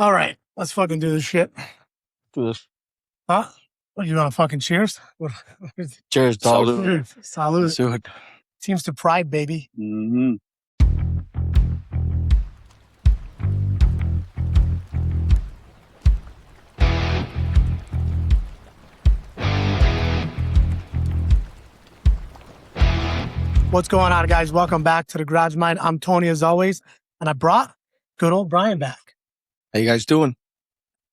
All right, let's fucking do this shit. Do this. Huh? What, you want to fucking cheers? What is it? Cheers, dog. Salud. Salud. Seems to pride, baby. Mm-hmm. What's going on, guys? Welcome back to the Garage Mind. I'm Tony, as always, and I brought good old Brian back. How you guys doing?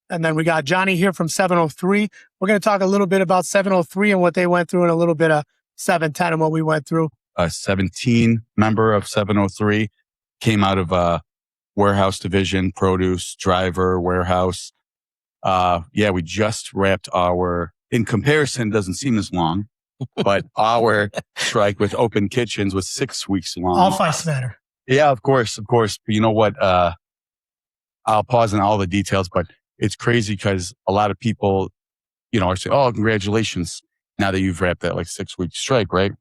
And then we got Johnny here from 703. We're going to talk a little bit about 703 and what they went through, and a little bit of 710 and what we went through. A 17 member of 703 came out of a warehouse division, produce, driver, warehouse. We just wrapped our, in comparison, doesn't seem as long, but our strike with open kitchens was 6 weeks long. All fights matter. Yeah, of course. But you know what? I'll pause on all the details, but it's crazy because a lot of people, are saying, oh, congratulations. Now that you've wrapped that 6 week strike, right?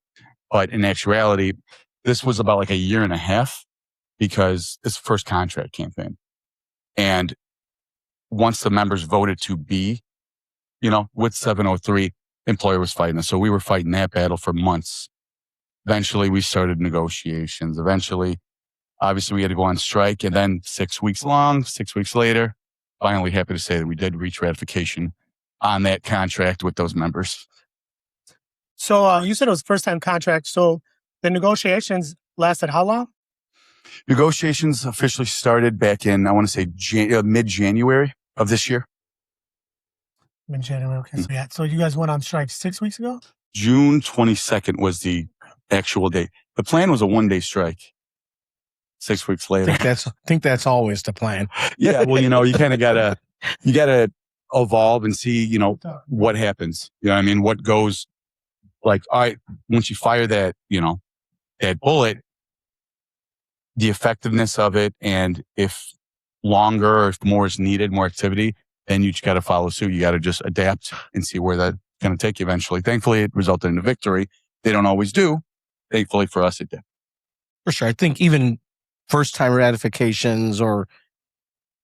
But in actuality, this was about a year and a half because this first contract campaign. And once the members voted to be, with 703, employer was fighting us. So we were fighting that battle for months. Eventually we started negotiations. Eventually, obviously we had to go on strike, and then 6 weeks later, finally happy to say that we did reach ratification on that contract with those members. So you said it was first time contract. So the negotiations lasted how long? Negotiations officially started back in, I want to say mid-January of this year. Mid-January. Okay. So you guys went on strike 6 weeks ago? June 22nd was the actual date. The plan was a 1-day strike. 6 weeks later. I think that's always the plan. Yeah. Well, you kind of gotta evolve and see, what happens. You know what I mean? What goes all right, once you fire that, that bullet, the effectiveness of it, and if longer or if more is needed, more activity, then you just got to follow suit. You got to just adapt and see where that's going to take you eventually. Thankfully, it resulted in a victory. They don't always do. Thankfully for us, it did. For sure. I think even first time ratifications or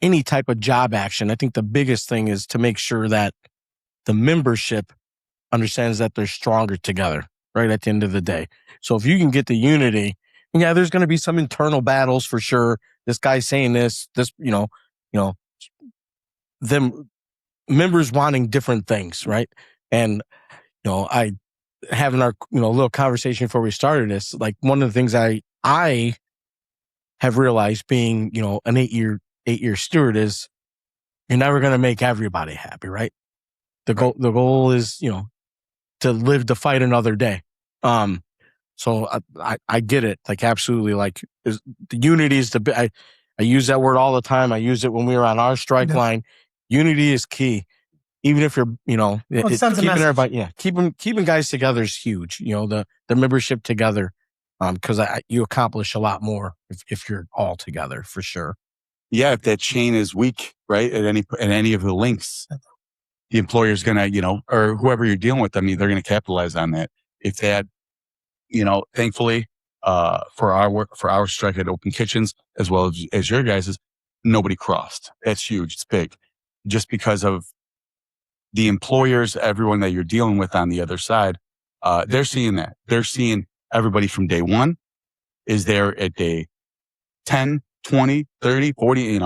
any type of job action, I think the biggest thing is to make sure that the membership understands that they're stronger together, right, at the end of the day. So if you can get the unity, yeah, there's going to be some internal battles for sure. This guy's saying this, them members wanting different things, right? And, I having our, little conversation before we started this, one of the things I have realized being, an 8-year steward is you're never going to make everybody happy, right? The goal is, to live to fight another day. So I get it. Absolutely. The unity is I use that word all the time. I use it when we were on our strike line. Unity is key. Even if you're, keeping everybody, keeping guys together is huge. The membership together, because you accomplish a lot more if you're all together, for sure. Yeah, if that chain is weak, right, at any of the links, the employer's gonna, or whoever you're dealing with, they're gonna capitalize on that. If that, thankfully, for our strike at Open Kitchens, as well as your guys's, nobody crossed. That's huge. It's big. Just because of the employers, everyone that you're dealing with on the other side, they're seeing that. They're seeing everybody from day one is there at day 10, 20, 30, 40,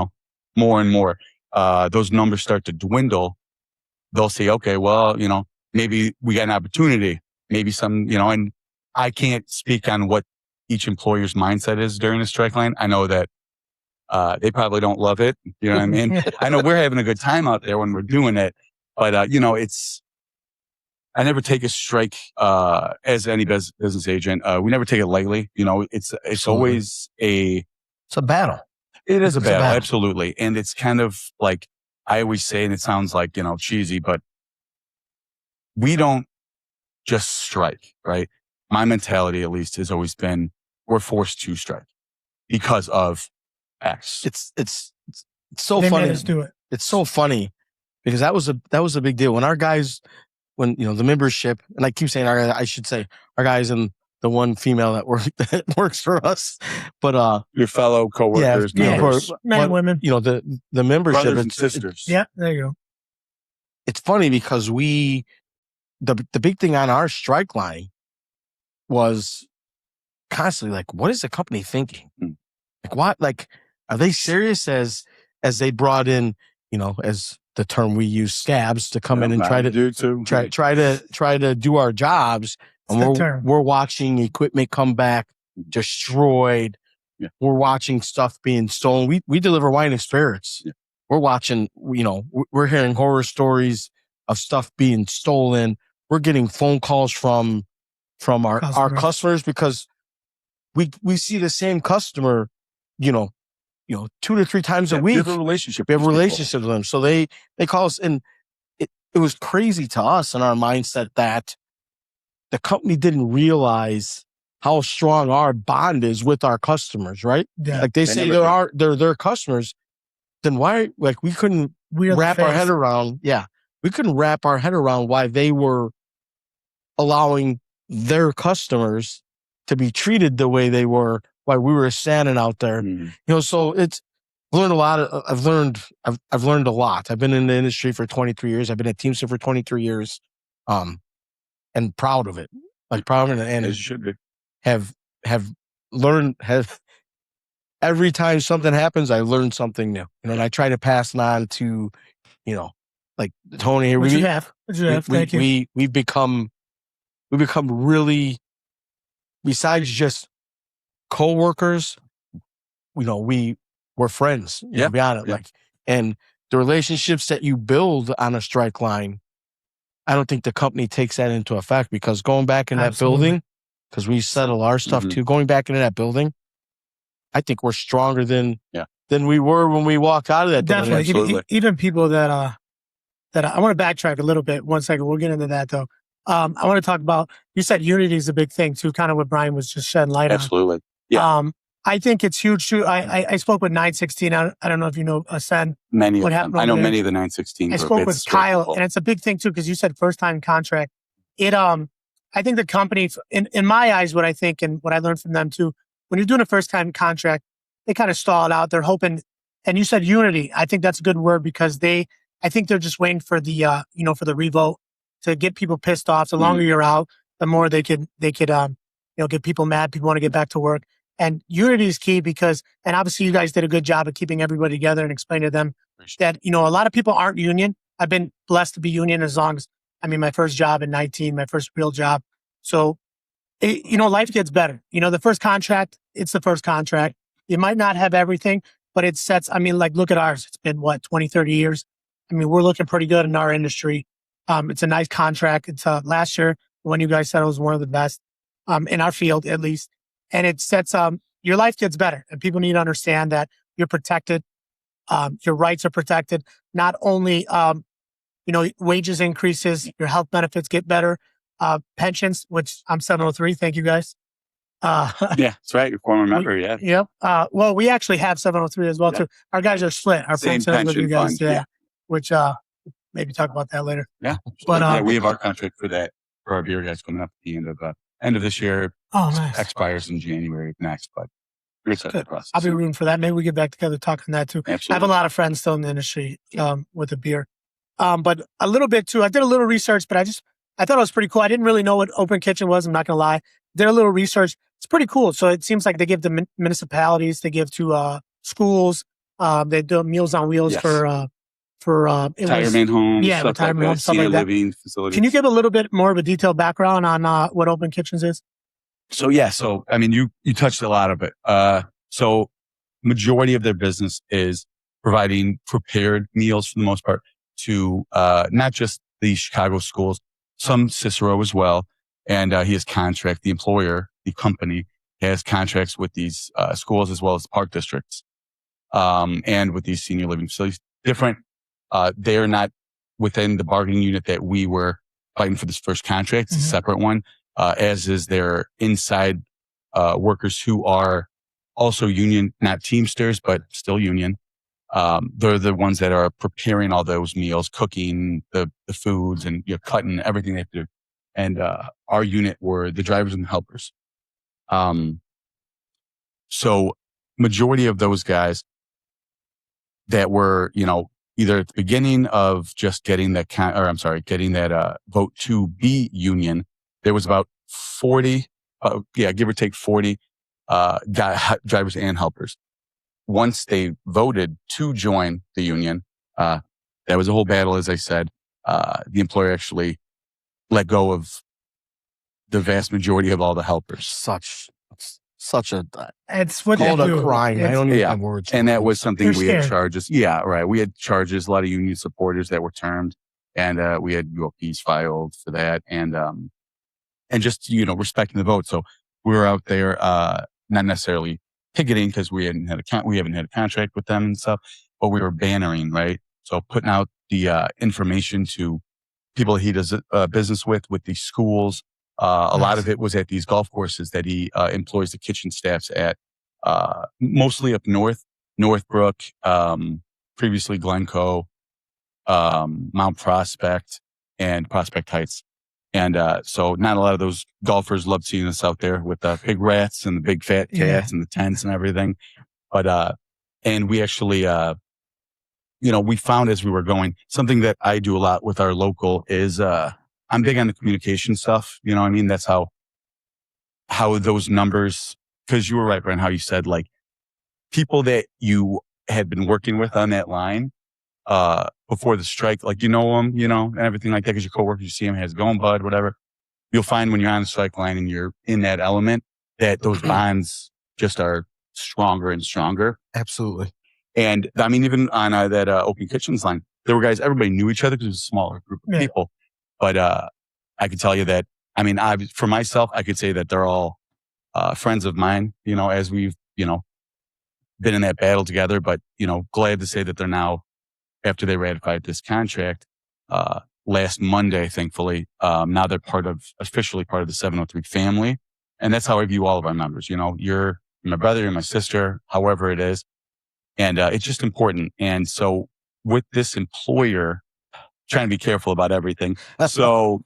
more and more. Those numbers start to dwindle. They'll say, okay, well, maybe we got an opportunity, maybe some, and I can't speak on what each employer's mindset is during the strike line. I know that they probably don't love it. You know what I mean? I know we're having a good time out there when we're doing it, but I never take a strike as any business agent. We never take it lightly. It's always it's a battle. It is a battle, absolutely. And it's kind of I always say, and it sounds cheesy, but we don't just strike, right? My mentality, at least, has always been we're forced to strike because of X. It's so funny. Made us do it. It's so funny because that was a big deal when our guys, the membership, and I keep saying I should say our guys in the one female that works for us, but Your fellow coworkers, Yeah. members, Men and women. the membership, brothers and sisters. Yeah, there you go. It's funny because the big thing on our strike line was constantly like, what is the company thinking? Like, what? Like, are they serious as they brought in, as the term we use, scabs to come in and try to do our jobs, and we're watching equipment come back destroyed. Yeah. We're watching stuff being stolen. We deliver wine and spirits. Yeah. We're watching, we're hearing horror stories of stuff being stolen. We're getting phone calls from our customers because we see the same customer, 2 to 3 times a week. We have a relationship. We have relationships with them. So they call us, and it was crazy to us in our mindset that the company didn't realize how strong our bond is with our customers, right? Yeah. Like they say they're their customers. Then why, like, we couldn't wrap our head around, we couldn't wrap our head around why they were allowing their customers to be treated the way they were while we were standing out there. So I've learned a lot. I've learned a lot. I've been in the industry for 23 years. I've been at Teamster for 23 years. And proud of it. Like, proud of it. And as you should be. Have learned, every time something happens, I learn something new. And I try to pass it on to, like Tony here. Thank you. We've become really, besides just co-workers, we're friends. To be honest, like, and the relationships that you build on a strike line, I don't think the company takes that into effect, because going back in that building, because we settle our stuff too, going back into that building, I think we're stronger than we were when we walked out of that building. Definitely. Even people that I want to backtrack a little bit. 1 second. We'll get into that though. I want to talk about, you said unity is a big thing too, kind of what Brian was just shedding light on. Absolutely. Yeah. I think it's huge too. I spoke with 916. I don't know if you know Ascend. Many of them. I know many of the 916. I spoke with Kyle, and it's a big thing too, because you said first time contract. I think the company, in my eyes, what I think and what I learned from them too, when you're doing a first time contract, they kind of stall it out. They're hoping, and you said unity. I think that's a good word, because I think they're just waiting for the for the revote to get people pissed off. The longer you're out, the more they could get people mad. People want to get back to work. And unity is key, because, and obviously you guys did a good job of keeping everybody together and explaining to them that, a lot of people aren't union. I've been blessed to be union my first job in 19, my first real job. So, life gets better. The first contract, it's the first contract. You might not have everything, but it sets, look at ours. It's been 20, 30 years. We're looking pretty good in our industry. It's a nice contract. It's last year when you guys said it was one of the best in our field, at least. And it sets, your life gets better, and people need to understand that you're protected. Your rights are protected. Not only, wages increases, your health benefits get better, pensions, which I'm 703. Thank you guys. Yeah, that's right. You're former member. Yeah. Yep. Well, we actually have 703 as well too. Our guys are split. Our same pension with you guys. Fund, which, maybe talk about that later. Yeah. But, we have our contract for that, for our beer guys coming up at the end of this year. Oh, nice. Expires in January next, but it's a process. I'll be rooting for that. Maybe we get back together, talk on that too. Absolutely. I have a lot of friends still in the industry, with the beer. But a little bit too, I did a little research, but I thought it was pretty cool. I didn't really know what Open Kitchen was. I'm not going to lie. Did a little research. It's pretty cool. So it seems like they give to municipalities, they give to, schools, they do Meals on Wheels for retirement homes, retirement homes, stuff senior like that. living facilities. Can you give a little bit more of a detailed background on what Open Kitchens is? So you touched a lot of it. So majority of their business is providing prepared meals for the most part to not just the Chicago schools, some Cicero as well, and he has the employer, the company has contracts with these schools as well as park districts, and with these senior living facilities. Different. They are not within the bargaining unit that we were fighting for this first contract. It's a separate one, as is their inside workers who are also union, not Teamsters, but still union. They're the ones that are preparing all those meals, cooking the foods and cutting everything they have to do. And our unit were the drivers and the helpers. So majority of those guys that were, either at the beginning of just getting that getting that vote to be union, there was about 40, give or take 40 drivers and helpers. Once they voted to join the union, that was a whole battle, as I said. The employer actually let go of the vast majority of all the helpers. Such a It's what called they a do. crime. I don't even Yeah. have words. And that was something They're we had scared. charges. Yeah, right. We had charges, a lot of union supporters that were termed, and we had UOPs filed for that, and just respecting the vote. So we were out there, not necessarily picketing because we haven't had a contract with them and stuff, but we were bannering, right? So putting out the information to people he does business with the schools. A lot of it was at these golf courses that he employs the kitchen staffs at, mostly up north, Northbrook, previously Glencoe, Mount Prospect, and Prospect Heights. And so not a lot of those golfers loved seeing us out there with the big rats and the big fat cats and the tents and everything. But and we actually we found as we were going, something that I do a lot with our local is I'm big on the communication stuff. You know what I mean? That's how those numbers, because you were right, Brian, how you said, like, people that you had been working with on that line before the strike, like, them, and everything like that, because your coworkers, you see them, how's it going, bud, whatever. You'll find when you're on the strike line and you're in that element that those bonds just are stronger and stronger. Absolutely. And I mean, even on that open kitchens line, there were guys, everybody knew each other because it was a smaller group of people. But I could tell you that, I mean, for myself, I could say that they're all friends of mine, as we've, been in that battle together. But, glad to say that they're now, after they ratified this contract last Monday, thankfully, now they're officially part of the 703 family. And that's how I view all of our members. You're my brother, you're my sister, however it is. And it's just important. And so with this employer, trying to be careful about everything. So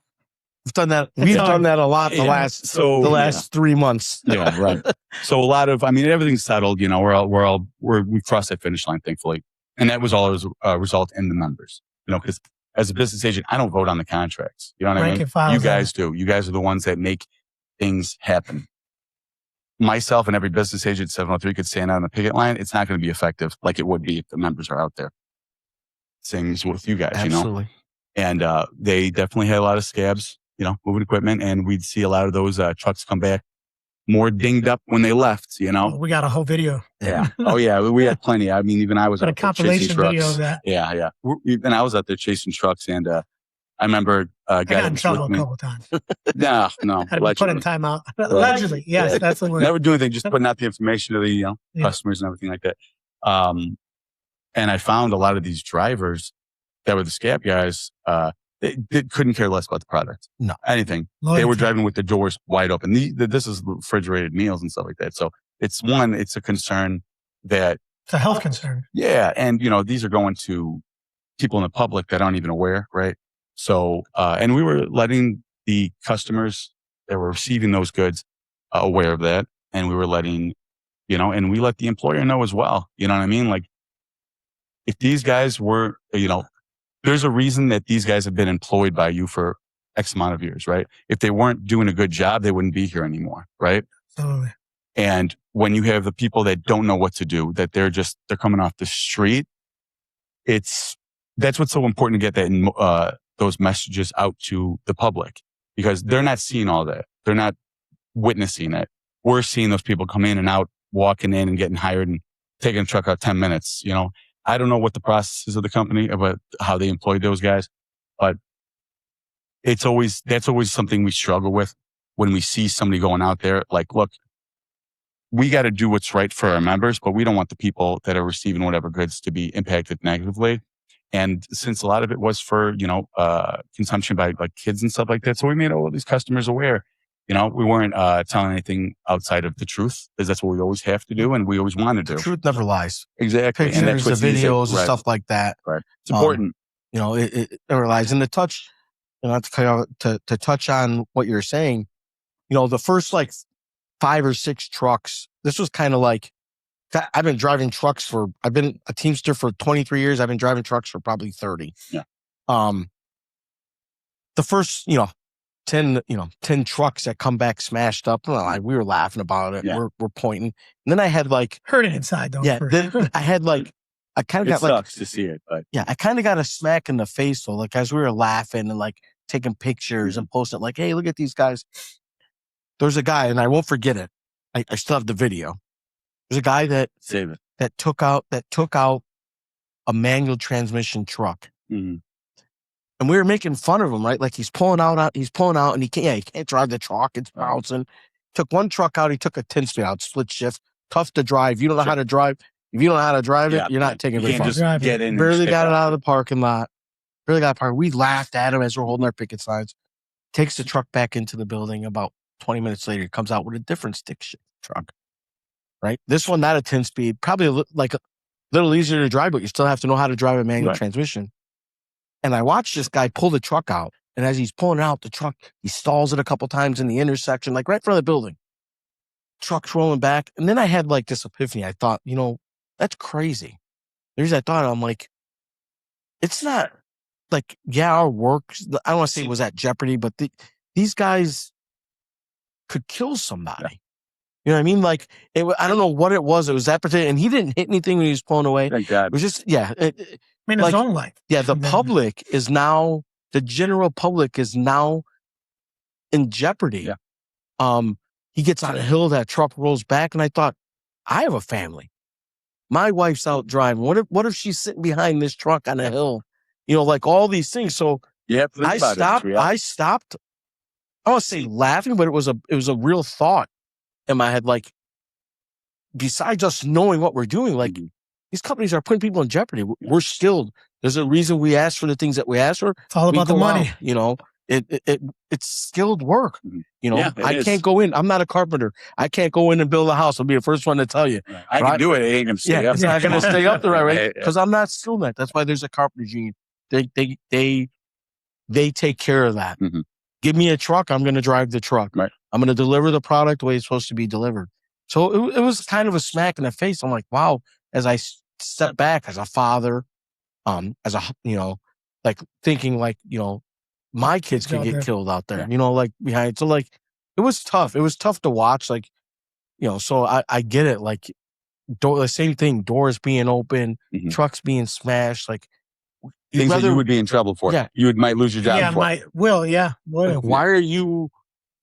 we've done that. We've done that a lot the last 3 months. Yeah, right. So a lot of, everything's settled. We crossed that finish line, thankfully, and that was all a result in the members. Because as a business agent, I don't vote on the contracts. You know what I mean? You guys do. You guys are the ones that make things happen. Myself and every business agent at 703 could stand out on the picket line. It's not going to be effective like it would be if the members are out there. Same as with you guys, Absolutely. And they definitely had a lot of scabs, moving equipment, and we'd see a lot of those trucks come back more dinged up when they left, We got a whole video. Yeah. Oh yeah, we had plenty. I mean, even I was got a compilation video of that. Yeah. And I was out there chasing trucks, and I remember I got in trouble a couple times. No. Had to be put in timeout. Allegedly, yes, that's the word. Never do anything, just putting out the information to the customers and everything like that. And I found a lot of these drivers that were the scab guys. They couldn't care less about the product. No, anything. They were driving with the doors wide open. This is refrigerated meals and stuff like that. So it's a concern that it's a health concern. Yeah, and these are going to people in the public that aren't even aware, right? So, and we were letting the customers that were receiving those goods aware of that. And we were letting, and we let the employer know as well. You know what I mean? Like, if these guys were, there's a reason that these guys have been employed by you for X amount of years, right? If they weren't doing a good job, they wouldn't be here anymore, right? Absolutely. And when you have the people that don't know what to do, that they're coming off the street, that's what's so important to get those messages out to the public, because they're not seeing all that. They're not witnessing it. We're seeing those people come in and out, walking in and getting hired and taking a truck out 10 minutes. I don't know what the process is of the company about how they employ those guys, but that's always something we struggle with when we see somebody going out there. Like, look, we got to do what's right for our members, but we don't want the people that are receiving whatever goods to be impacted negatively. And since a lot of it was for, consumption by like kids and stuff like that. So we made all of these customers aware. We weren't telling anything outside of the truth, because that's what we always have to do, and we always want to do. The truth never lies. Exactly. Pictures, and that's the videos, and stuff like that. Right. It's important. It never lies. And the touch, to touch on what you're saying, the first 5 or 6 trucks. This was kind of like, I've been driving trucks I've been a Teamster for 23 years. I've been driving trucks for probably 30. Yeah. The first, 10 trucks that come back smashed up. Well, we were laughing about it. Yeah. We're pointing. And then I had like, hurt it inside though. yeah, then I had like, I kind of got like, sucks to see it, but yeah, I kind of got a smack in the face though. Like as we were laughing and like taking pictures and posting like, hey, look at these guys. There's a guy, and I won't forget it. I still have the video. There's a guy that save it. that took out a manual transmission truck. Mm-hmm. And we were making fun of him, right? Like he's pulling out, and he can't drive the truck. It's bouncing. Took one truck out. He took a 10-speed out, split shift. Tough to drive. You don't know how to drive. If you don't know how to drive it, you're not taking it very far. Just get in. Barely got it out of the parking lot. We laughed at him as we're holding our picket signs. Takes the truck back into the building. About 20 minutes later, he comes out with a different stick shift truck. Right? This one, not a 10-speed. Probably a little easier to drive, but you still have to know how to drive a manual transmission. And I watched this guy pull the truck out. And as he's pulling out the truck, he stalls it a couple times in the intersection, like right in front of the building. Truck's rolling back. And then I had like this epiphany. I thought, that's crazy. There's that thought. I'm like, it's not like, yeah, our work, I don't want to say it was at jeopardy, but these guys could kill somebody. Yeah. You know what I mean? Like, I don't know what it was. It was that particular, and he didn't hit anything when he was pulling away. Thank God. It was just, yeah. His own life. Yeah, the general public is now in jeopardy. Yeah. He gets on a hill, that truck rolls back, and I thought, I have a family. My wife's out driving. What if she's sitting behind this truck on a hill? Like all these things. So I stopped. I don't want to say laughing, but it was a real thought in my head. Like, besides us knowing what we're doing, like these companies are putting people in jeopardy. We're skilled. There's a reason we ask for the things that we ask for. It's all about the money. It's skilled work. I can't is. Go in. I'm not a carpenter. I can't go in and build a house. I'll be the first one to tell you. Right. I can do it. It ain't going to stay up. It's not going to stay up the right way because I'm not skilled in that. That's why there's a carpenters union. They take care of that. Mm-hmm. Give me a truck. I'm going to drive the truck. Right. I'm going to deliver the product the way it's supposed to be delivered. So it was kind of a smack in the face. I'm like, wow. As I step back as a father, as a, like thinking like, my kids could get killed out there, like behind. So like, it was tough. It was tough to watch. Like, so I get it. Like the same thing, doors being open, trucks being smashed, like things that you would be in trouble for. Yeah. You might lose your job. Yeah, Like, why are you,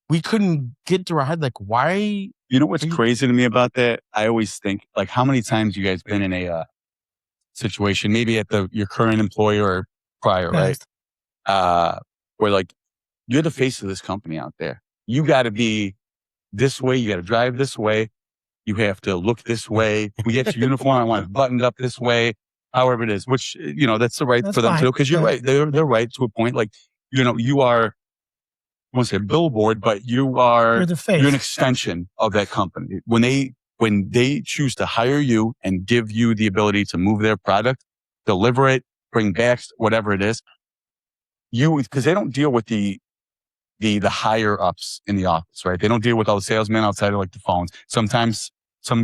we couldn't get to our head. Like, why? You know what's crazy to me about that? I always think, like, how many times you guys been in a situation, maybe at your current employer or prior, right? Where like, you're the face of this company out there. You got to be this way. You got to drive this way. You have to look this way. We get your uniform. I want it buttoned up this way. However it is, which, that's the right for them to do. Cause you're right. They're right to a point. Like, you are, I won't say a billboard, but you're the face. You're an extension of that company. When they choose to hire you and give you the ability to move their product, deliver it, bring back whatever it is, because they don't deal with the higher ups in the office, right? They don't deal with all the salesmen outside of like the phones. Sometimes some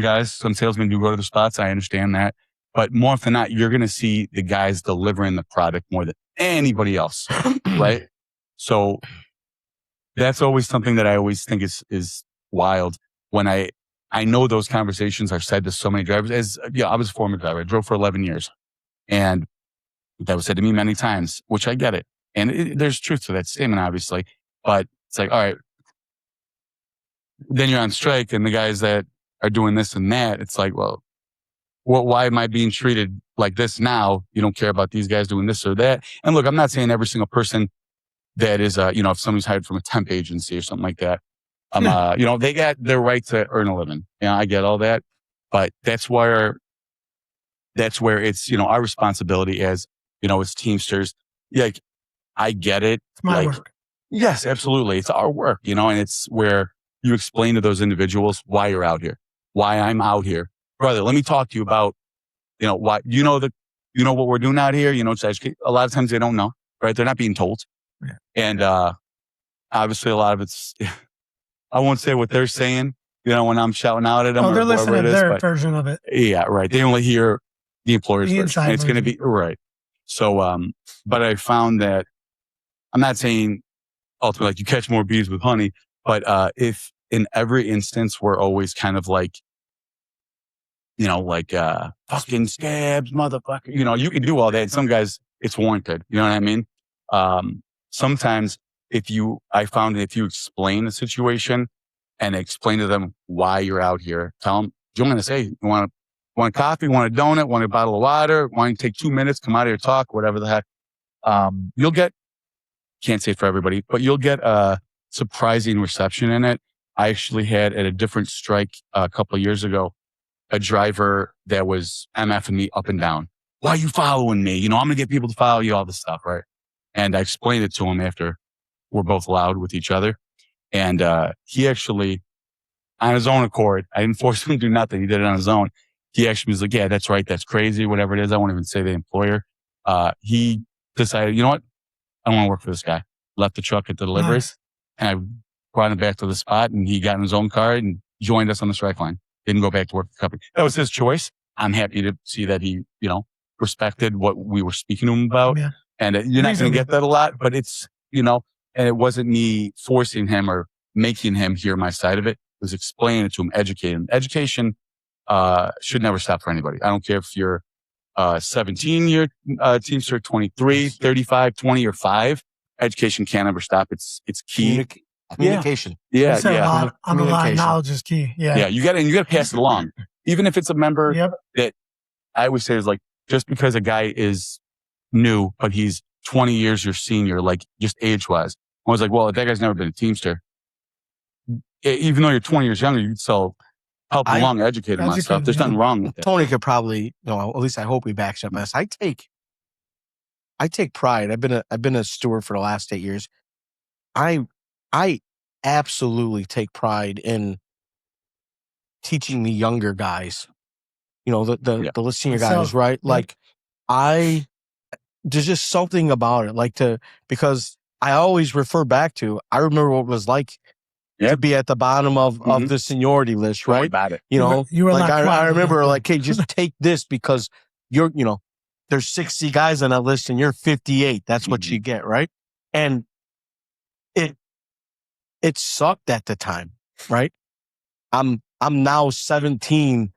salesmen do go to the spots. I understand that. But more often than not, you're going to see the guys delivering the product more than anybody else, right? So that's always something that I always think is wild when I know those conversations are said to so many drivers. I was a former driver. I drove for 11 years. And that was said to me many times, which I get it. And there's truth to that statement, obviously. But it's like, all right, then you're on strike and the guys that are doing this and that, it's like, well, why am I being treated like this now? You don't care about these guys doing this or that. And look, I'm not saying every single person that is, if somebody's hired from a temp agency or something like that, they got their right to earn a living. I get all that, but that's where it's, our responsibility as, as Teamsters. Like, I get it. It's my work. Yes, absolutely. It's our work, and it's where you explain to those individuals why you're out here, why I'm out here. Brother, let me talk to you about, why, what we're doing out here, it's educate. A lot of times they don't know, right? They're not being told. Yeah. And, obviously a lot of it's, I won't say what they're saying, you know, when I'm shouting out at them Oh, or they're whoever listening it to is. their But version of it. yeah, right. They only hear the employer's The version. inside And it's going to version. be right. So, but I found that I'm not saying ultimately like you catch more bees with honey, but if in every instance we're always kind of like, you know, like fucking scabs, motherfucker. You know, you can do all that. Some guys, it's warranted. You know what I mean? Sometimes I found that if you explain the situation and explain to them why you're out here, tell them, do you want to say, you want a coffee, want a donut, want a bottle of water, want to take 2 minutes, come out of your talk, whatever the heck. You'll get, can't say for everybody, but you'll get a surprising reception in it. I actually had at a different strike a couple of years ago, a driver that was MFing me up and down. Why are you following me? You know, I'm going to get people to follow you, all this stuff, right? And I explained it to him after we're both loud with each other. And he actually, on his own accord, I didn't force him to do nothing. He did it on his own. He actually was like, yeah, that's right. That's crazy. Whatever it is. I won't even say the employer. He decided, you know what? I don't want to work for this guy. Left the truck at the delivery. Nice. And I brought him back to the spot and he got in his own car and joined us on the strike line. Didn't go back to work for the company. That was his choice. I'm happy to see that he, you know, respected what we were speaking to him about. Yeah. And you're not going to get that a lot, but it's, you know, and it wasn't me forcing him or making him hear my side of it. It was explaining it to him, educating him. Education should never stop for anybody. I don't care if you're 17-year Teamster, 23, 35, 20, or 5. Education can't ever stop. It's key. Communication. Yeah, On the line, Communication. knowledge is key. Yeah. Yeah, you got to pass it along. Even if it's a member Yep. that I always say is like, just because a guy is new, but he's 20 years your senior, like just age-wise. I was like, well, if that guy's never been a Teamster, even though you're 20 years younger, you'd still help along, educate him on stuff. There's nothing wrong with that. Tony could probably, you know, at least I hope he backs up this. I take pride. I've been a steward for the last 8 years. I absolutely take pride in teaching the younger guys, you know, the senior guys, right? Yeah. Like there's just something about it, because I always refer back to, I remember what it was like to be at the bottom of the seniority list, right? About it. You know, you were like I remember like, like, hey, just take this because you're, you know, there's 60 guys on that list and you're 58. That's what you get, right? And it sucked at the time, right? I'm now 17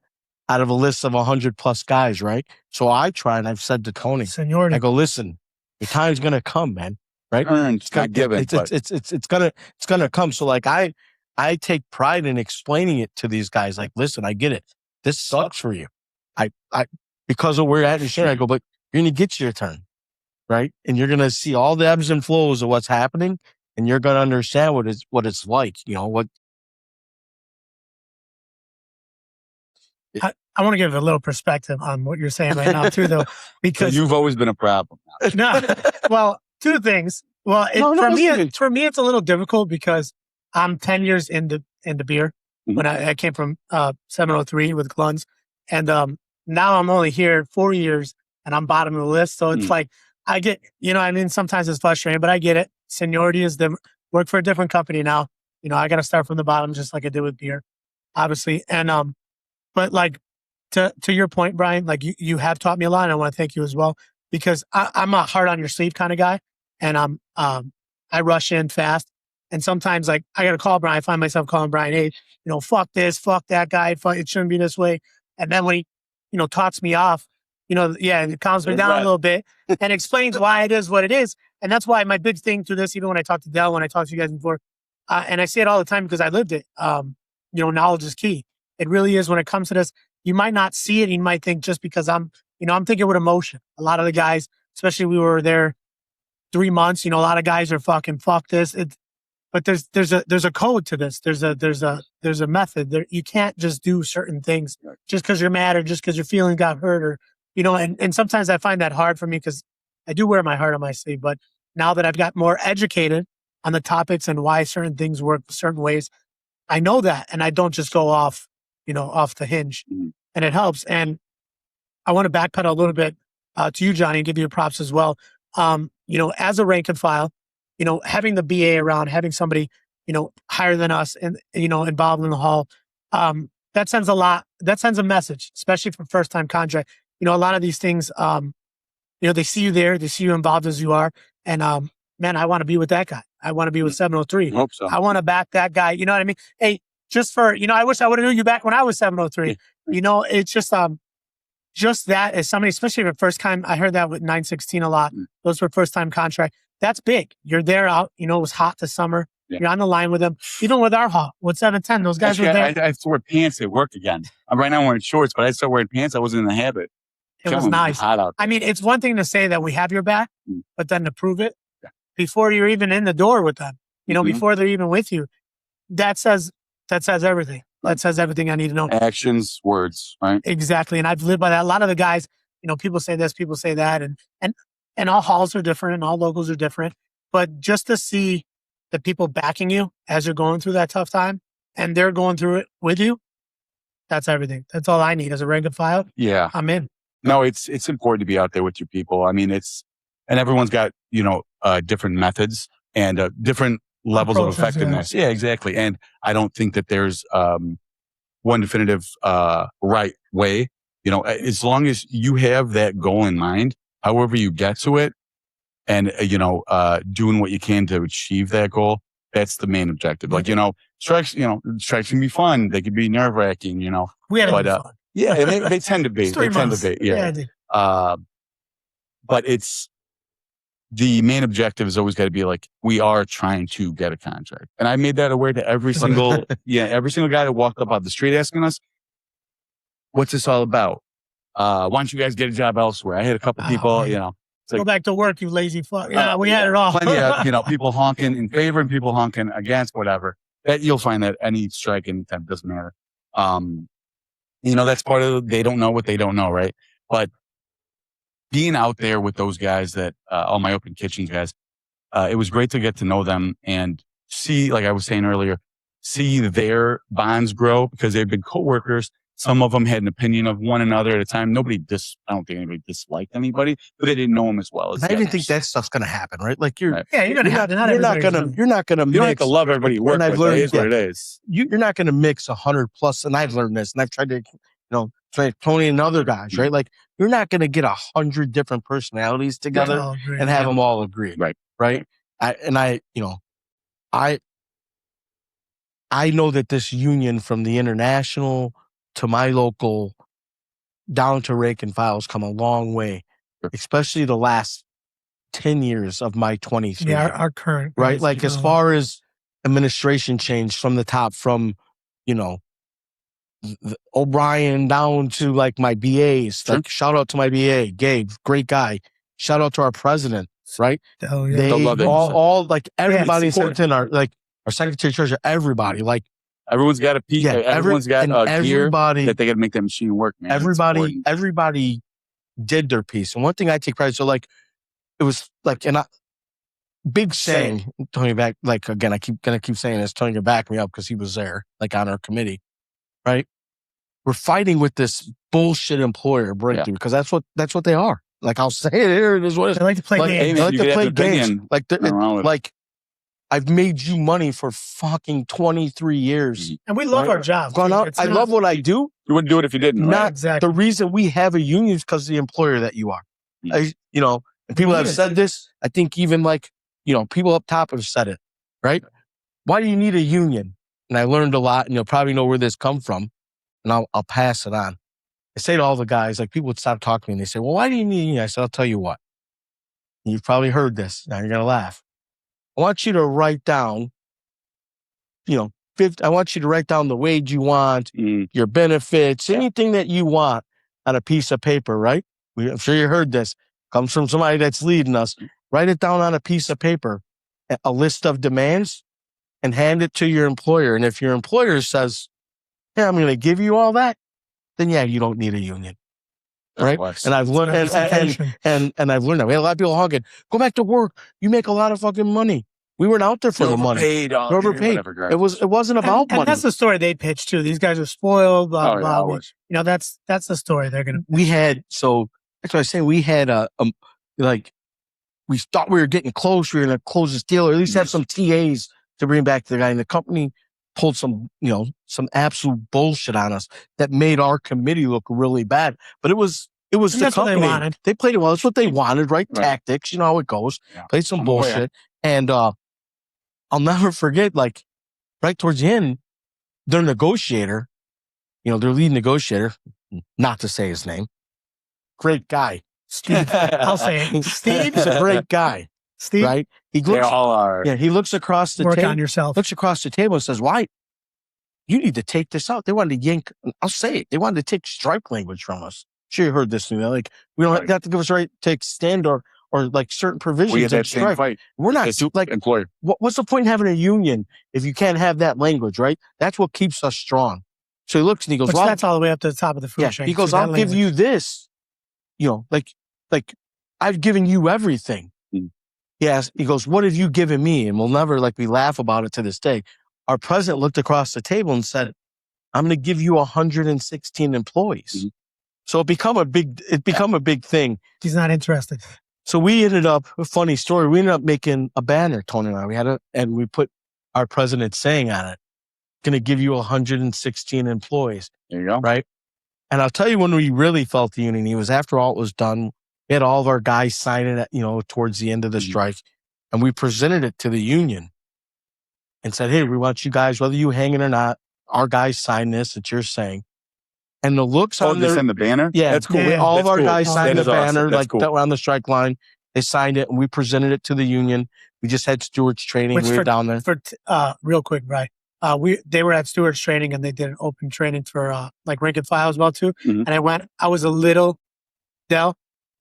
out of a list of 100+ guys, right? So I try, and I've said to Tony, seniority. I go, listen, your time's gonna come, man, right? It's not given. It's gonna come. So like I take pride in explaining it to these guys. Like, listen, I get it. This sucks for you. I because of where you're at in share, I go, but you're gonna get your turn, right? And you're gonna see all the ebbs and flows of what's happening, and you're gonna understand what it's like. You know what? I want to give a little perspective on what you're saying right now too, though, because you've always been a problem. no, well, two things. Well, for me, it's a little difficult because I'm 10 years into beer when I came from 703 with Glunz, and now I'm only here 4 years and I'm bottom of the list. So it's like I get, you know, I mean, sometimes it's frustrating, but I get it. Seniority is different. Work for a different company now. You know, I got to start from the bottom, just like I did with beer, obviously, and but like. To your point, Brian, like you have taught me a lot, and I want to thank you as well, because I'm a hard on your sleeve kind of guy, and I rush in fast, and sometimes like I got to call Brian. I find myself calling Brian, hey, you know, fuck this, fuck that guy, it shouldn't be this way, and then when he, you know, talks me off, you know, it calms me down a little bit and explains why it is what it is, and that's why my big thing to this, even when I talk to Dell, when I talk to you guys before, and I say it all the time because I lived it. You know, knowledge is key. It really is when it comes to this. You might not see it. You might think just because I'm thinking with emotion. A lot of the guys, especially we were there 3 months, you know, a lot of guys are fucking fuck this. But there's a code to this. There's a method. You can't just do certain things just because you're mad or just because your feeling got hurt or, you know, and sometimes I find that hard for me because I do wear my heart on my sleeve. But now that I've got more educated on the topics and why certain things work certain ways, I know that. And I don't just go off the hinge, and it helps. And I want to backpedal a little bit to you, Johnny, and give you props as well. You know, as a rank and file, you know, having the BA around, having somebody, you know, higher than us and, you know, involved in the hall, that sends a lot. That sends a message, especially for first time contract. You know, a lot of these things, they see you there, they see you involved as you are, and man, I want to be with that guy. I want to be with 703. Hope so. I want to back that guy. You know what I mean? Hey, just for I wish I would have knew you back when I was 703. It's just that as somebody, especially for first time, I heard that with 916 a lot. Those were first time contract. That's big. You're there out. It was hot this summer. Yeah. You're on the line with them. Even with our hot, with 710, those guys were there. I have to wear pants at work again. Right now I'm wearing shorts, but I started wearing pants. I wasn't in the habit. It was nice. Hot out there. I mean, it's one thing to say that we have your back, but then to prove it before you're even in the door with them, before they're even with you, that says everything. That says everything I need to know. Actions, words, right? Exactly. And I've lived by that. A lot of the guys, people say this, people say that, and all halls are different and all logos are different. But just to see the people backing you as you're going through that tough time and they're going through it with you, that's everything. That's all I need as a rank and file. Yeah. I'm in. No, it's important to be out there with your people. I mean, and everyone's got, different methods and different levels of effectiveness. Yeah, exactly. And I don't think that there's one definitive right way. As long as you have that goal in mind, however you get to it, and doing what you can to achieve that goal, that's the main objective. Like strikes can be fun. They can be nerve wracking. We had fun. Yeah, they tend to be. They tend to be. Yeah. But it's the main objective has always got to be like, we are trying to get a contract. And I made that aware to every single guy that walked up on the street asking us, what's this all about? Why don't you guys get a job elsewhere? I had a couple people, Go back to work, you lazy fuck. Yeah, we had it all. Plenty of, people honking in favor and people honking against, whatever. That you'll find that any strike, anytime, doesn't matter. That's part of they don't know what they don't know, right? But being out there with those guys all my open kitchens guys, it was great to get to know them and see, like I was saying earlier, see their bonds grow because they've been coworkers. Some of them had an opinion of one another at a time. I don't think anybody disliked anybody, but they didn't know them as well as I didn't think that stuff's going to happen, right? Like you're going to have to. You're not going to. You don't have to love everybody you work with. It is what it is. You're not going to mix 100 plus, and I've learned this, and I've tried to, Tony and other guys, right? Like you're not going to get 100 different personalities together and have them all agree, right? I know that this union from the international to my local down to rank and file has come a long way, especially the last 10 years of my 23. Yeah, our current. Right? Like as far as administration change from the top, from, O'Brien down to like my BAs, like shout out to my BA, Gabe, great guy. Shout out to our president, right? Oh, yeah. They all like everybody in our secretary treasurer, everybody, like everyone's got a piece. Yeah, everyone's got gear that they got to make that machine work, man. Everybody did their piece. And one thing I take pride, so like, it was like, big saying, Tony back, like, again, I keep saying this, Tony can back me up because he was there, like on our committee, right? We're fighting with this bullshit employer breakthrough because that's what they are. Like, I'll say it here, it is what it is. They like to play games. They like to play games. Like, I've made you money for fucking 23 years. And we love our job. I love what I do. You wouldn't do it if you didn't. Not exactly. The reason we have a union is because of the employer that you are. And people have said this. I think even people up top have said it, right? Why do you need a union? And I learned a lot, and you'll probably know where this come from. And I'll pass it on. I say to all the guys, like people would stop talking to me and they say, well, why do you need a union? I said, I'll tell you what. You've probably heard this. Now you're going to laugh. I want you to write down, I want you to write down the wage you want, your benefits, anything that you want on a piece of paper, right? I'm sure you heard this. Comes from somebody that's leading us. Write it down on a piece of paper, a list of demands, and hand it to your employer. And if your employer says, hey, I'm going to give you all that, then yeah, you don't need a union. Right. And I've learned, and I've learned that. We had a lot of people honking, go back to work. You make a lot of fucking money. We weren't out there for the money. Overpaid. It wasn't about money. And that's the story they pitched too. These guys are spoiled, blah, blah, blah. That's the story they're going to. That's what I was saying. We had we thought we were getting close. We were going to close this deal or at least have some TAs to bring back to the guy. And the company pulled some some absolute bullshit on us that made our committee look really bad. But it was the that's company. what they wanted. They played it well. That's what they wanted, right? Right. Tactics, you know how it goes. Yeah. Played some I'm bullshit. aware. And I'll never forget, like, right towards the end, their negotiator, you know, their lead negotiator, not to say his name, great guy. Steve, I'll say it. Steve's a great guy, Steve, right? He They looks, all are. yeah, he looks across the work table, on yourself. looks across the table and says, "Why? You need to take this out." They wanted to yank. I'll say it. They wanted to take strike language from us. Sure, you heard this thing. Like, we don't Right. have to give us right to extend or like certain provisions We had of that same strike. fight. We're not It's like, employer. what's the point in having a union if you can't have that language, right? That's what keeps us strong. So he looks and he goes, Which well, that's all the way up to the top of the food yeah. chain. He goes, So that I'll give language. you this, you know, like I've given you everything. Mm. Yes. He goes, what have you given me? And we'll never, like, we laugh about it to this day. Our president looked across the table and said, I'm going to give you 116 employees. Mm-hmm. So it become a big thing. He's not interested. So we ended up, a funny story, we ended up making a banner, Tony and I. And we put our president saying on it, going to give you 116 employees. There you go. Right. And I'll tell you when we really felt the unity was after all it was done. We had all of our guys sign it, you know, towards the end of the strike. And we presented it to the union and said, hey, we want you guys, whether you hang it or not, our guys sign this that you're saying. And the looks on this their, in the banner? yeah, That's cool. Yeah. all That's of our cool. guys signed That the is awesome. banner, That's like cool. that were on the strike line. They signed it and we presented it to the union. We just had stewards training. Which we were down there. Real quick, right? They were at stewards training and they did an open training for like rank and file as well too. Mhm. And I was a little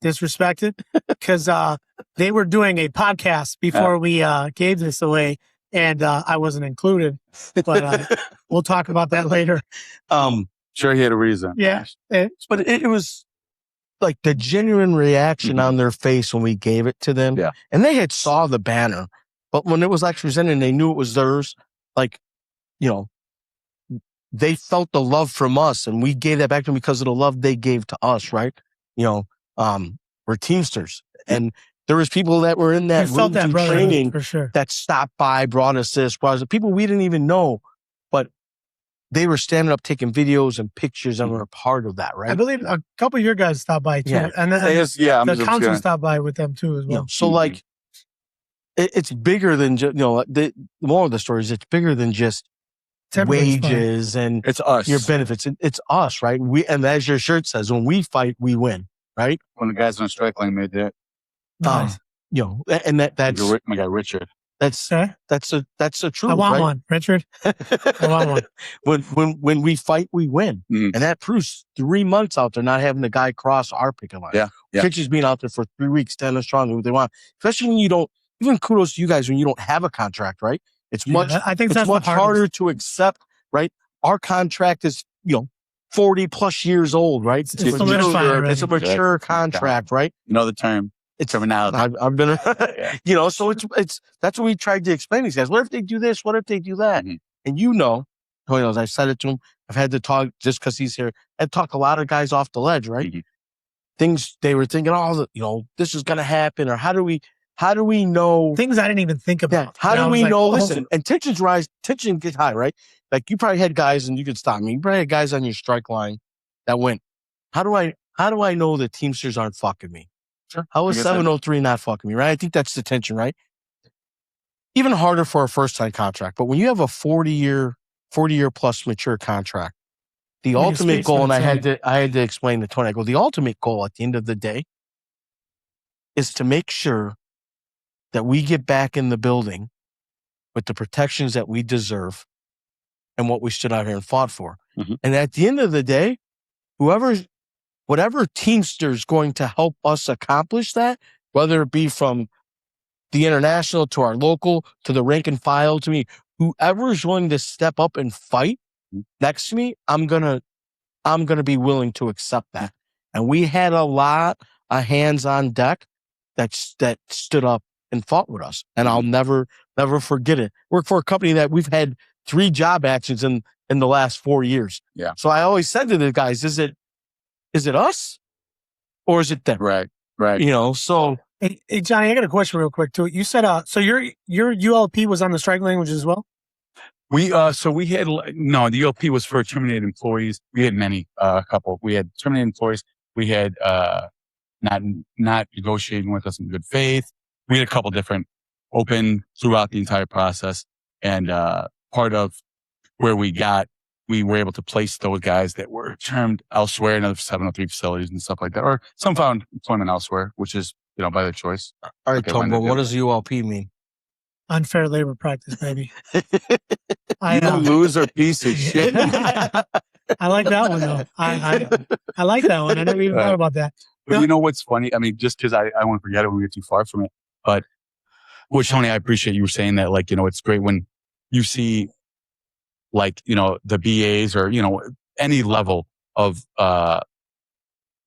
disrespected because they were doing a podcast before we gave this away and I wasn't included. But we'll talk about that later. Sure, he had a reason. Yeah. But it was like the genuine reaction on their face when we gave it to them. Yeah. And they had saw the banner, but when it was actually presented and they knew it was theirs, like, you know, they felt the love from us and we gave that back to them because of the love they gave to us, right? You know, we're Teamsters. And there was people that were in that We felt that brotherhood, training for sure. that stopped by, brought us this, people we didn't even know, but they were standing up taking videos and pictures and were a part of that, right? I believe a couple of your guys stopped by too. Yeah. And then the council stopped by with them too as well. You know, so like, it's bigger than just, you know, the moral of the story is it's bigger than just Everybody's fine. wages and It's us. your benefits. It's us, right? And as your shirt says, when we fight, we win, right? When the guys on the strike line made that. Nice. You know, and that's My guy Richard. that's Okay. the truth. I want right? one, Richard. I want one. When we fight, we win, Mhm. and that proves 3 months out there not having the guy cross our picket line. Yeah, yeah. Pitchers being out there for 3 weeks, standing strong, what they want. Especially when you don't. Even kudos to you guys when you don't have a contract, right? It's much. I think It's that's much the hardest. harder to accept, right? Our contract is, 40 plus years old, right? It's solidified already. It's a mature contract, right? You know the term. It's terminology. I've been, Yeah. so it's that's what we tried to explain to these guys. What if they do this? What if they do that? Mhm. And Tony knows, I've said it to him. I've had to talk just because he's here. I've talked a lot of guys off the ledge, right? Mhm. Things they were thinking, this is going to happen, or how do we know? Things I didn't even think Yeah, about. how You know, do I we was like, know? oh, Listen, and tension gets high, right? Like you probably had guys, and you could stop me. You probably had guys on your strike line that went, how do I know the Teamsters aren't fucking me? Sure. How is I guess that- 703 not fucking me, right? I think that's the tension, right? Even harder for a first-time contract. But when you have a 40-year plus mature contract, the Well, it ultimate speaks goal, for and I itself. had to explain to Tony, I go, the ultimate goal at the end of the day is to make sure that we get back in the building with the protections that we deserve and what we stood out here and fought for. Mhm. And at the end of the day, whatever Teamster's going to help us accomplish that, whether it be from the international to our local to the rank and file to me, whoever is willing to step up and fight next to me, I'm gonna be willing to accept that. And we had a lot of hands on deck that stood up and fought with us, and I'll never forget it. Work for a company that we've had 3 job actions in the last 4 years. Yeah. So I always said to the guys, is it us or is it them? Right. So Hey, Johnny, I got a question real quick too. You said, so your ULP was on the strike language as well? So we had, no, the ULP was for terminated employees. We had many, a couple. We had terminated employees. We had, not negotiating with us in good faith. We had a couple different open throughout the entire process. And, part of where we were able to place those guys that were termed elsewhere in other 703 facilities and stuff like that, or some found employment elsewhere, which is, by their choice. All right, Tom, but what does ULP mean? Unfair labor practice, baby. You loser piece of shit. I like that one though. I like that one. I never even thought about that. But you know what's funny? I mean, just because I won't forget it when we get too far from it. But, which, Tony, I appreciate you saying that. Like, it's great when you see, like, the BAs or, any level of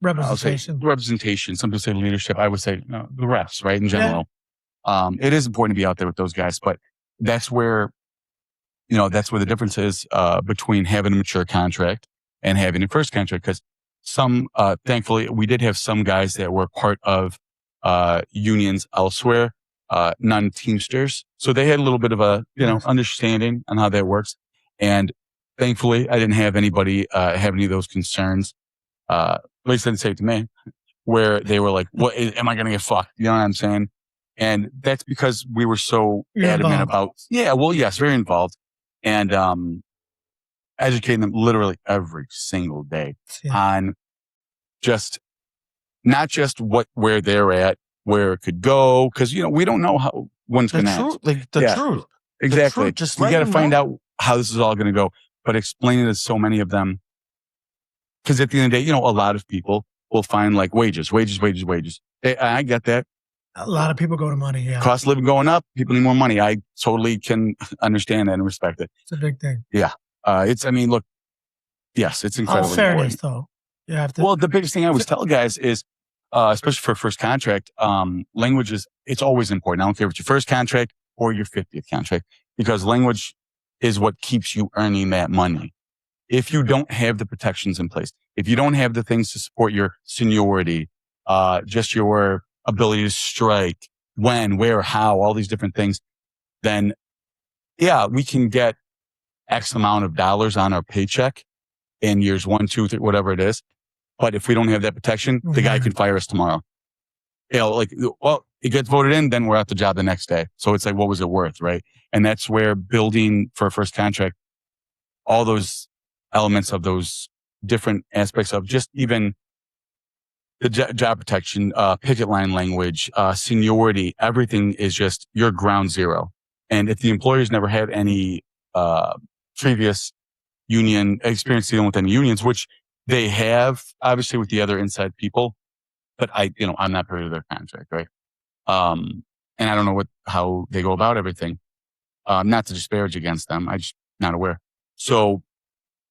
representation. Some people say leadership. I would say the refs, right? In general. Yeah. It is important to be out there with those guys. But that's where, that's where the difference is between having a mature contract and having a first contract. Because thankfully, we did have some guys that were part of unions elsewhere, non-Teamsters. So they had a little bit of a, understanding on how that works. And thankfully, I didn't have anybody have any of those concerns. At least they didn't say it to me, where they were like, "What am I going to get fucked?" You know what I'm saying? And that's because we were so adamant about, very involved, and educating them literally every single day on just not just where they're at, where it could go, because we don't know how one's going to end. The truth, exactly. The truth, just we got to find out how this is all going to go, but explaining to so many of them, because at the end of the day, a lot of people will find like wages. I get that. A lot of people go to money. Yeah. Cost of living going up. People need more money. I totally can understand that and respect it. It's a big thing. Yeah. Look, yes, it's incredible. Fairness though. You have to. Well, the biggest thing I always tell guys is, especially for a first contract, language it's always important. I don't care if it's your first contract or your 50th contract, because language is what keeps you earning that money. If you don't have the protections in place, if you don't have the things to support your seniority, just your ability to strike, when, where, how, all these different things, then we can get X amount of dollars on our paycheck in years 1, 2, 3, whatever it is. But if we don't have that protection, the guy can fire us tomorrow. It gets voted in, then we're out the job the next day. So it's like, what was it worth, right? And that's where building for a first contract, all those elements of those different aspects of just even the job protection, picket line language, seniority, everything is just your ground zero. And if the employer's never had any previous union experience dealing with any unions, which they have, obviously, with the other inside people, but I'm not part of their contract, right? And I don't know how they go about everything. Not to disparage against them. I'm just not aware. So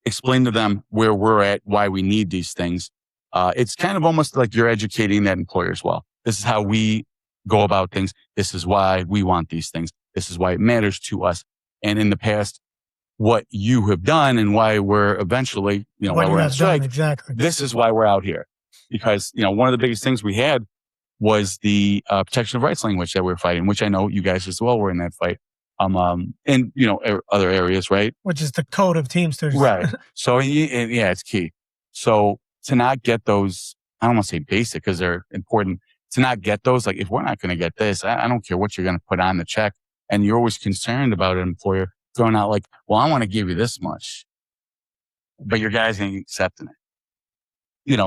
explain to them where we're at, why we need these things. It's kind of almost like you're educating that employer as well. This is how we go about things. This is why we want these things. This is why it matters to us. And in the past, what you have done and why we're eventually, why we're on strike. Exactly. This is why we're out here. Because, one of the biggest things we had was the protection of rights language that we were fighting, which I know you guys as well were in that fight. In, other areas, right? Which is the code of Teamsters. Right. So, it's key. So to not get those, I don't want to say basic because they're important, to not get those, like if we're not going to get this, I don't care what you're going to put on the check. And you're always concerned about an employer throwing out like, well, I want to give you this much, but your guys ain't accepting it.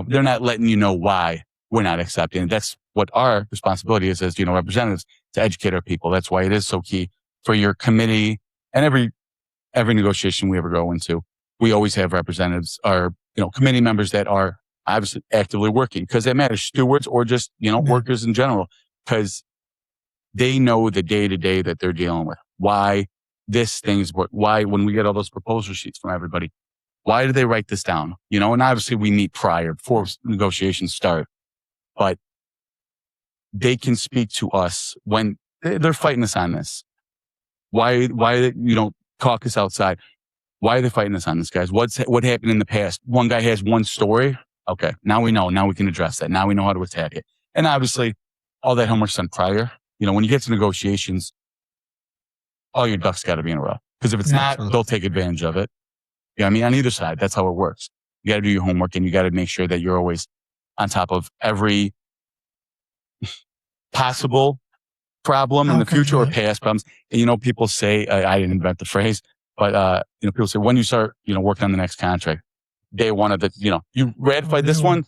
They're not letting you know why we're not accepting it. That's what our responsibility is as, representatives, to educate our people. That's why it is so key for your committee and every negotiation we ever go into. We always have representatives or, committee members that are obviously actively working, because that matters, stewards or just, workers in general, because they know the day to day that they're dealing with. Why this thing's work? Why, when we get all those proposal sheets from everybody, why do they write this down? And obviously we meet prior before negotiations start, but they can speak to us when they're fighting us on this. Why, caucus outside? Why are they fighting us on this, guys? What happened in the past? One guy has one story. Okay. Now we know. Now we can address that. Now we know how to attack it. And obviously all that homework's done prior. When you get to negotiations, all your ducks got to be in a row. Because if it's not, they'll take advantage of it. You know what I mean? On either side, that's how it works. You got to do your homework and you got to make sure that you're always on top of every possible problem in the future or past problems. And, you know, people say, I didn't invent the phrase, but, you know, people say when you start, you know, working on the next contract, day one of the, you know, you ratified this one,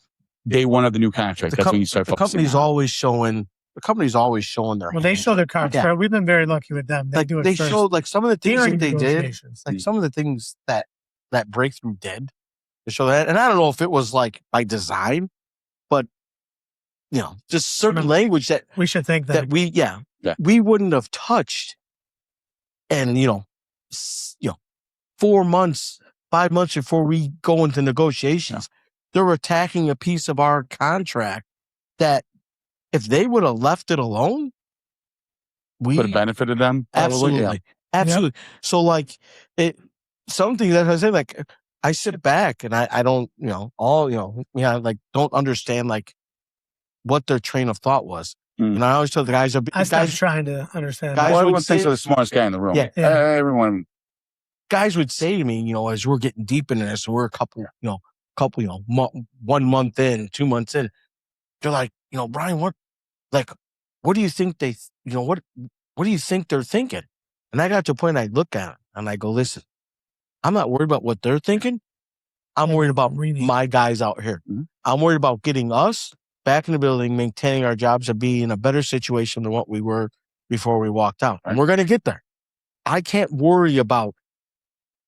day one of the new contract. That's when you start. The company's always showing. The company's always showing their. Well, they show their cards. Yeah. We've been very lucky with them. They do it. They first. showed like some of the things that they did. Like some of the things that breakthrough did to show that. And I don't know if it was like by design, but you know, just certain language that we should think that we wouldn't have touched. And you know, 4 months, 5 months before we go into negotiations, they're attacking a piece of our contract that if they would have left it alone, we would have benefited them. Absolutely. Absolutely. Yep. So like something that I say, like I sit back and I don't, you know, like don't understand like what their train of thought was. And I always tell the guys, trying to understand. Guys would say, the smartest guy in the room. Everyone. Guys would say to me, you know, as we're getting deep into this, we're a couple, 1 month in, 2 months in, they're like, you know, Brian, what do you think what do you think they're thinking? And I got to a point I look at them and I go, listen, I'm not worried about what they're thinking. I'm worried about my guys out here. Mm-hmm. I'm worried about getting us back in the building, maintaining our jobs, and be in a better situation than what we were before we walked out. Right. And we're going to get there. I can't worry about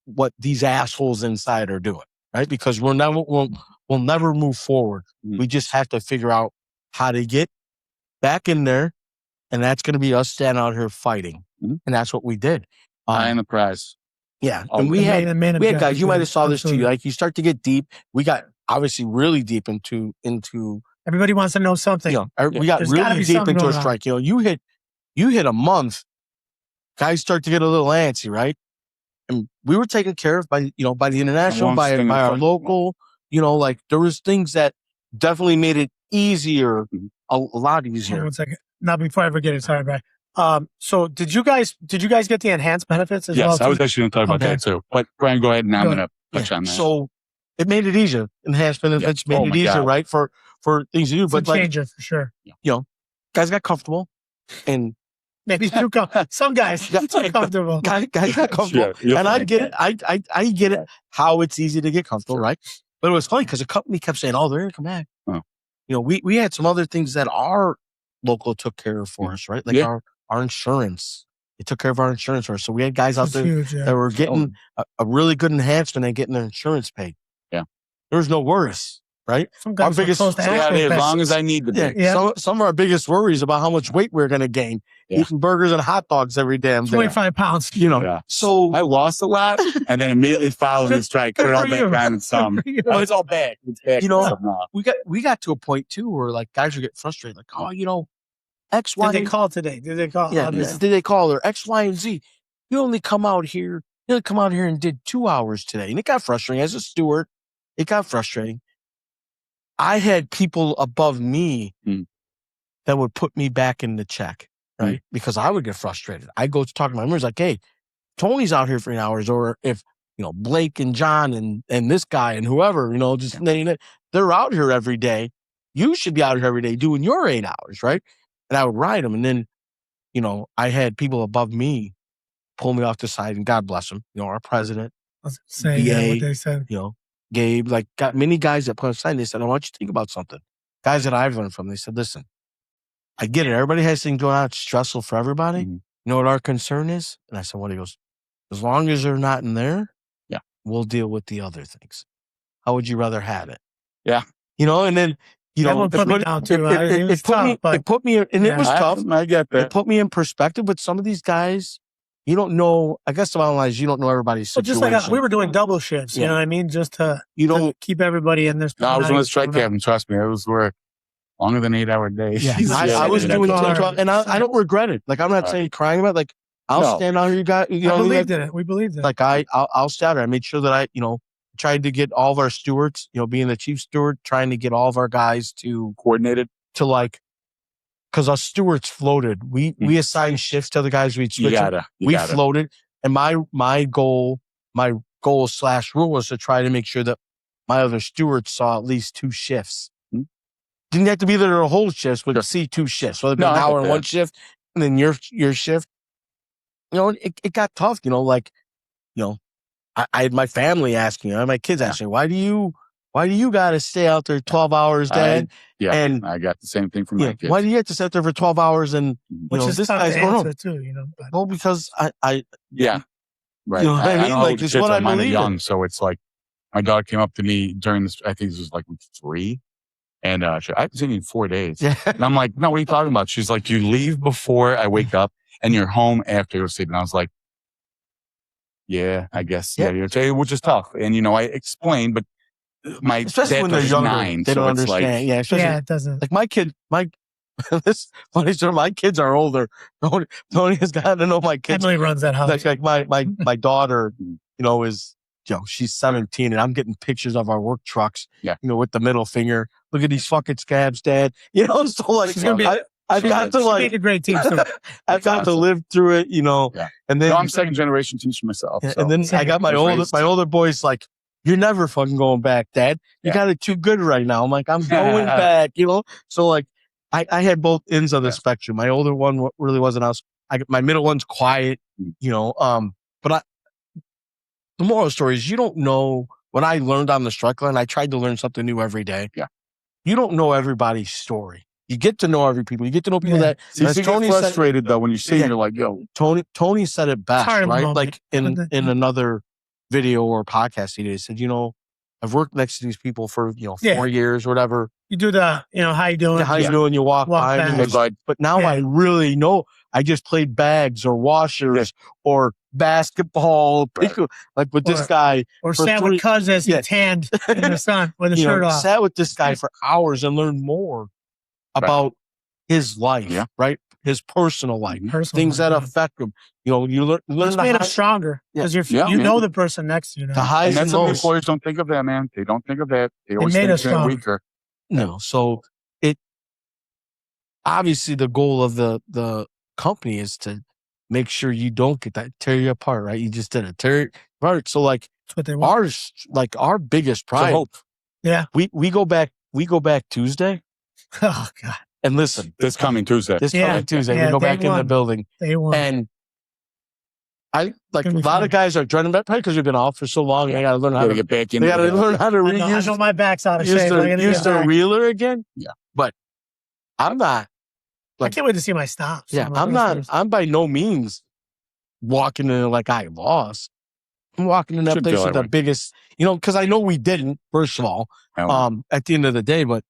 what these assholes inside are doing, right? Because we'll never move forward. Mm-hmm. We just have to figure out how to get back in there, and that's going to be us standing out here fighting. Mm-hmm. And that's what we did. Eye on the prize. Yeah. And we had guys, you might have saw this too. Like you start to get deep. We got obviously really deep into everybody wants to know something. You know, we got really deep into a strike. You know, you hit a month, guys start to get a little antsy, right? And we were taken care of by the international, by our local, you know, like there was things that definitely made it easier, a lot easier. 1 second. Not before I forget it. Sorry, Brian. So did you guys get the enhanced benefits as well? Yes, I was actually going to talk about that too. But Brian, go ahead and I'm going to touch on that. So it made it easier. Enhanced benefits made it easier, right? For things to do. It's a changer for sure. You know, guys got comfortable and maybe too comfortable. Some guys got too comfortable. Guys got comfortable. And I get it. I get it how it's easy to get comfortable, right? But it was funny because the company kept saying, "Oh, they're going to come back." Oh. You know, we had some other things that our local took care of for us, right? Like our insurance. They took care of our insurance for us. So we had guys out there that were getting a really good enhancement and getting their insurance paid. Yeah. There was no worries, right? Our biggest as long as I need to be. Yeah. Some of our biggest worries about how much weight we're going to gain. Eating burgers and hot dogs every damn day. 25 pounds. You know, so I lost a lot and then immediately followed the strike. Put it all back on and some. Oh, it's all back. It's back. You know, we got to a point too where like guys would get frustrated. Like, oh, you know, X, Y. Did they call today? Did they call? Yeah. Did they call her X, Y, and Z? You only come out here and did 2 hours today. And it got frustrating. As a steward, it got frustrating. I had people above me that would put me back in the check, right? Because I would get frustrated. I go to talk to my members like, hey, Tony's out here for 8 hours. Or if, you know, Blake and John and this guy and whoever, you know, they're out here every day. You should be out here every day doing your 8 hours, right? And I would ride them. And then, you know, I had people above me pull me off the side, and God bless them. You know, our president, what they said. You know, Gabe, like got many guys that put aside. They said, I want you to think about something. Guys that I've learned from, they said, listen, I get it. Everybody has things going on. It's stressful for everybody. Mm-hmm. You know what our concern is? And I said, what? He goes, as long as they're not in there, we'll deal with the other things. How would you rather have it? Yeah. You know, and then, you know, it put me, and it was tough. I get that. It put me in perspective with some of these guys. You don't know, I guess the bottom line is you don't know everybody's situation. Just like we were doing double shifts, you know what I mean? Just to keep everybody in this. No, I was on the strike captain, trust me. It was work longer than 8 hour days. Yeah. I was doing 10, and I don't regret it. Like, I'm not saying crying about it. Like, I'll stand out here, you got, you know, I believed in it. We believed in it. Like, I'll stand there. I made sure that I, you know, tried to get all of our stewards, you know, being the chief steward, trying to get all of our guys to coordinated to like, because our stewards floated. We assigned shifts to the guys we'd switch. We floated. And my goal / rule was to try to make sure that my other stewards saw at least 2 shifts. Didn't have to be there the whole shifts, but see 2 shifts. So it'd be an hour in one shift, and then your shift. It got tough. I had my family asking, I had my kids asking, why do you got to stay out there 12 hours, Dad? And I got the same thing from my kids. Why do you have to sit there for 12 hours? And which is this tough guy's to going answer home. too, but. Well, because I right. You know what I mean? Like, it's what I mine are believe young, in. so it's like my daughter came up to me during this. I think this was like week 3, and I haven't seen you in 4 days. Yeah. And I'm like, no, what are you talking about? She's like, you leave before I wake up, and you're home after you're sleeping. I was like, yeah, I guess, which is tough. And I explained, but my especially dad when they're was younger, 9, they so don't it's understand. like, It doesn't. Like my kid, this funny story. My kids are older. Tony has gotten to know my kids. Emily runs that house. Like my daughter, is she's 17, and I'm getting pictures of our work trucks. With the middle finger. Look at these fucking scabs, Dad. So like She's gonna be. I've got to like a great team. I've got to live through it. And then I'm second generation teacher myself. So. And then I got my older boys like, you're never fucking going back, Dad. You got it too good right now. I'm like, I'm going back. So like. I had both ends of the spectrum. My older one really wasn't out. My middle one's quiet, but the moral story is you don't know what I learned on the strike line. I tried to learn something new every day. Yeah. You don't know everybody's story. You get to know every people. You get to know people that. See, Tony get frustrated though when you see you're like, yo. Tony said it best, right? Like in another video or podcast he did. He said, I've worked next to these people for 4 years or whatever. You do the, how you doing? How you doing? You walk by me. But now I really know. I just played bags or washers or basketball. Right. Like with this guy. Or sat with cousins tanned in the sun with a shirt off. Sat with this guy for hours and learned more about his life, right? His personal life. Things that affect him. You learn it's made him stronger because you know the person next to you. The highs and that's and what lows. employers don't think of that, man. They don't think of that. They always made us think they're weaker. No, so obviously the goal of the company is to make sure you don't get that, tear you apart, right? You just did it, tear it apart. So like our biggest pride. Hope. Yeah, we go back Tuesday. Oh God! And listen, this coming Tuesday. We go back in the building. And I like a lot of guys are dreading that probably because we've been off for so long. They got to learn how to get back in. They got to learn how to I know my back's out of shape. Use the reeler again. Yeah, but I'm not. I can't wait to see my stops. Yeah, I'm not. I'm by no means walking in like I lost. I'm walking in that place with the biggest, because I know we didn't. First of all, at the end of the day, but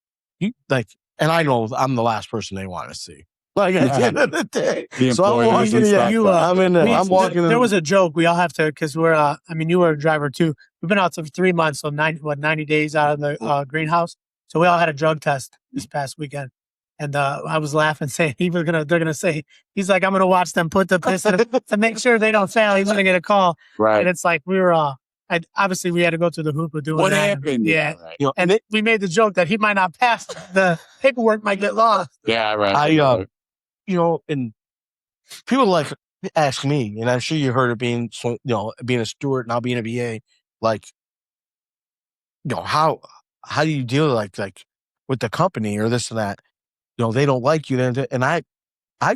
and I know I'm the last person they want to see. Like at the end of the day, so I'm walking. I'm walking. There was a joke. We all have to because we're. You were a driver too. We've been out for 3 months, so 90 days out of the greenhouse. So we all had a drug test this past weekend, and I was laughing, saying they're gonna say he's like I'm gonna watch them put the piss to make sure they don't fail. He's gonna get a call, right? And it's like we were. Obviously, we had to go through the hoop of doing what that. happened. Yeah, right. And we made the joke that he might not pass. The paperwork might get lost. Yeah, right. And people ask me, and I'm sure you heard of being a steward, now being a VA, how do you deal like with the company or this and that? They don't like you, and I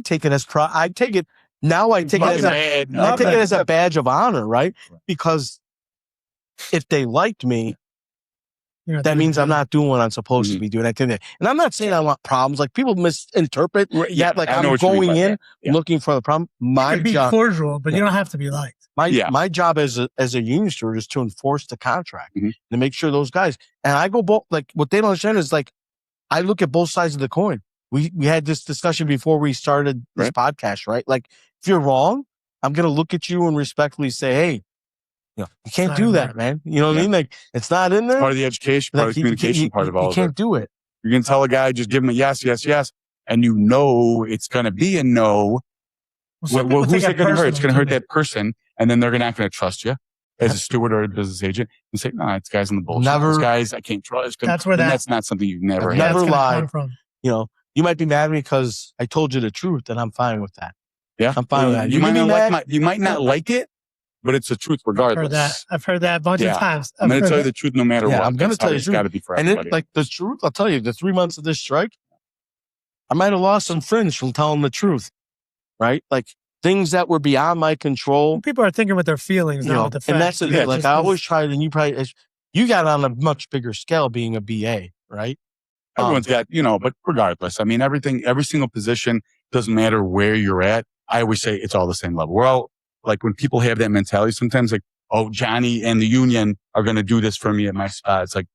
take it as I take it as a badge of honor, right? Because if they liked me, that means I'm not doing what I'm supposed to be doing. And I'm not saying I want problems. Like people misinterpret that. Like I'm going in looking for the problem. My job, be cordial, but you don't have to be liked. My job as a union steward is to enforce the contract and to make sure those guys. And I go both. Like what they don't understand is I look at both sides of the coin. We had this discussion before we started this podcast, right? Like if you're wrong, I'm gonna look at you and respectfully say, hey. You can't do that, man. You know what I mean? Like, it's not in there. It's part of the education, part of the communication part of all of it. You can't do it. You're going to tell a guy, just give him a yes, yes, yes. And it's going to be a no. Who's it going to hurt? It's going to hurt that person. And then they're not going to trust you as a steward or a business agent and say, no, it's guys in the bullshit. Those guys, I can't trust. That's not something you've never had. Never lied. You might be mad at me because I told you the truth, and I'm fine with that. Yeah. I'm fine with that. You might not like it. but it's the truth regardless. I've heard that a bunch of times. I'm going to tell you the truth no matter what. I'm going to tell you the truth. Got to be for and everybody. like the truth, I'll tell you, the 3 months of this strike, I might have lost some friends from telling the truth, right? Like things that were beyond my control. People are thinking with their feelings, not with the facts. And that's the thing. Like I always tried, and you got on a much bigger scale being a BA, right? Everyone's got, but regardless, I mean, every single position, doesn't matter where you're at. I always say it's all the same level. We're all like, when people have that mentality, sometimes like, oh, Johnny and the union are going to do this for me at my spot. It's like,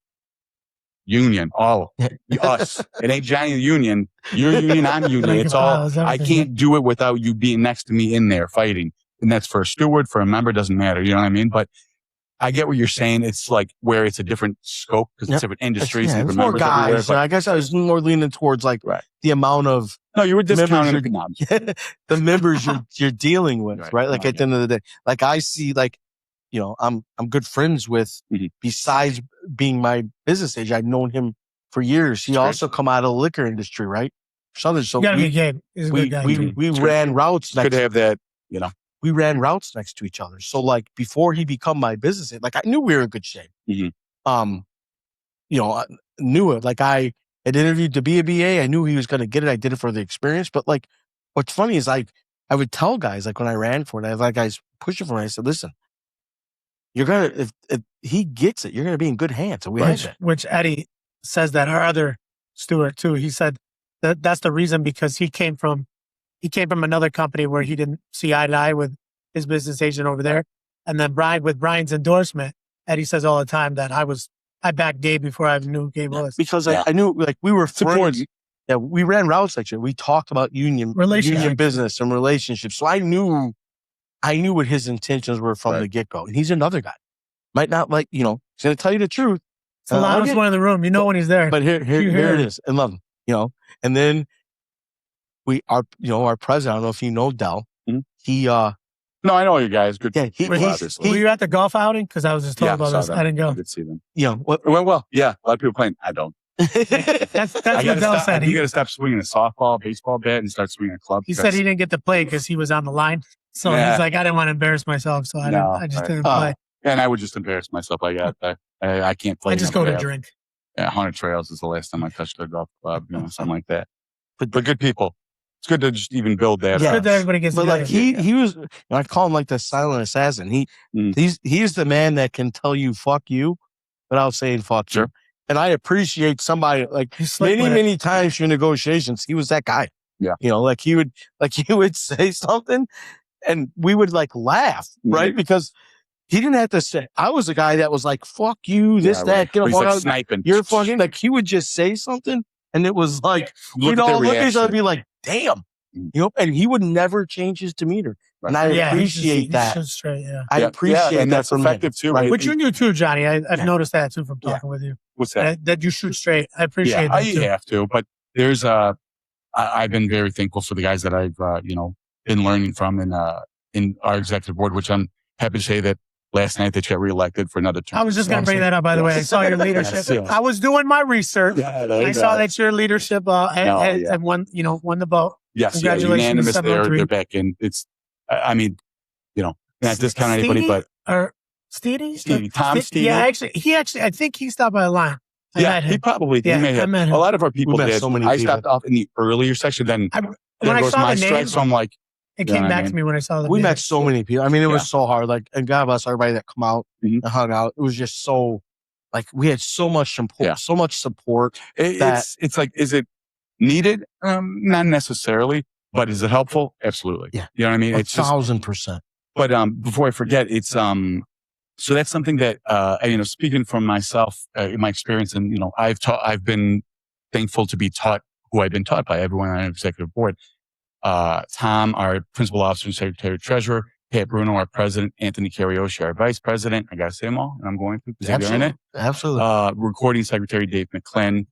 union, us. It ain't Johnny and the union. You're union, I'm union. It's all, I can't do it without you being next to me in there fighting. And that's for a steward, for a member, doesn't matter. You know what I mean? But I get what you're saying. It's like where it's a different scope because it's different industries. Yeah, different more guys. I guess I was more leaning towards like the amount of you were discounting the members you're dealing with, right? Like at the end of the day, like I see, like I'm good friends with. Besides being my business agent, I've known him for years. He also come out of the liquor industry, right? So we ran routes. Could have that, We ran routes next to each other. So like before he become my business agent, like I knew we were in good shape. I knew it. Like I had interviewed to be a BA. I knew he was going to get it. I did it for the experience. But like, what's funny is like, I would tell guys, like when I ran for it, I had guys pushing for it. I said, listen, you're going to, if he gets it, you're going to be in good hands. And which Eddie says that our other steward too, he said that's the reason, because he came from another company where he didn't see eye to eye with his business agent over there. And then with Brian's endorsement, Eddie says all the time that I backed Gabe before I knew who Gabe was. Because I knew, like, we were friends. Yeah, we ran routes like that. We talked about union business and relationships. So I knew what his intentions were from the get-go. And he's another guy. Might not like, he's going to tell you the truth. It's the loudest one in the room. You know when he's there. But here it is. And love him, And then our president, I don't know if you know Dell. He, no, I know you guys. Good. Yeah, were you at the golf outing? Because I was just talking about this. I didn't go. I did see them. Yeah. Well, yeah. A lot of people playing. I don't. That's what Dell said. You got to stop swinging a softball, baseball bat, and start swinging a club. He said he didn't get to play because he was on the line. So he's like, I didn't want to embarrass myself, so I just didn't play. And I would just embarrass myself. I can't play. I just go to drink. Yeah, 100 Trails is the last time I touched a golf club, something like that. But good people. It's good to just even build that. Yeah, good that everybody gets together. Like he was, I call him like the silent assassin. He's the man that can tell you fuck you without saying fuck you. And I appreciate somebody like many times through negotiations. He was that guy. Yeah. Like he would say something and we would like laugh, right? Because he didn't have to say, I was the guy that was like, fuck you, this, that, get a out. Sniping. You're fucking, like he would just say something and it was like, we'd all look at each other and be like, damn, and he would never change his demeanor. Right. And I appreciate that. I appreciate and that that's effective too. Right? Which you knew too, Johnny. I've noticed that too from talking with you. What's that? That you shoot straight. I appreciate that too. You have to, but there's I've been very thankful for the guys that I've been learning from in our executive board, which I'm happy to say that last night they got reelected for another term. I was just going to bring that up, by the way. I saw your leadership. I was doing my research. I saw that your leadership had won the vote. Yes, congratulations. Unanimous there. They're back in. It's, not discount anybody, but Stevie? Tom Stevie. Yeah, I think he stopped by the line. He probably did. I met him. A lot of our people did. So many I stopped off in the earlier section. Then when I saw the name, so I'm like, it came back to me when I saw the We met so many people. I mean, it was so hard. Like, and God bless everybody that come out and hung out. It was just so, like, we had so much support. So much support. It's like, is it needed? Not necessarily, but is it helpful? Absolutely. Yeah. You know what I mean? 1,000%. But before I forget, it's so that's something that speaking from myself, in my experience, and I've been thankful to be taught who I've been taught by everyone on our executive board. Tom, our principal officer and secretary treasurer, Pat Bruno, our president, Anthony Carioshi, our vice president. I got to say them all, and I'm going to because they're in it. Absolutely. Recording secretary Dave McClin.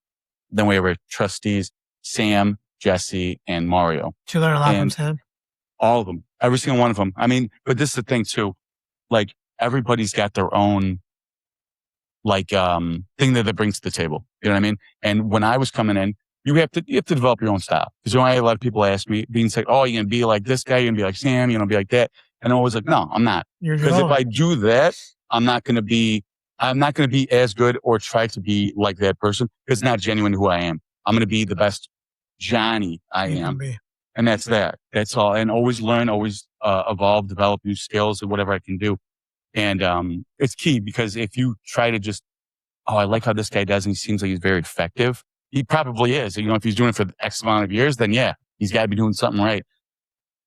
Then we have our trustees, Sam, Jesse, and Mario. Did you learn a lot from Sam? All of them. Every single one of them. I mean, but this is the thing too. Like, everybody's got their own, thing that they bring to the table. You know what I mean? And when I was coming in, you have to develop your own style. Because I had a lot of people ask me, being like, oh, you're going to be like this guy, you're going to be like Sam, you're going to be like that. And I'm always like, no, I'm not. You're Because if wrong. I do that, I'm not going to be as good or try to be like that person because it's not genuine who I am. I'm going to be the best Johnny I You can am. be. And that's that. That's all. And always learn, always evolve, develop new skills and whatever I can do. And it's key because if you try to just, oh, I like how this guy does and he seems like he's very effective. He probably is. You know, if he's doing it for X amount of years, then yeah, he's got to be doing something right.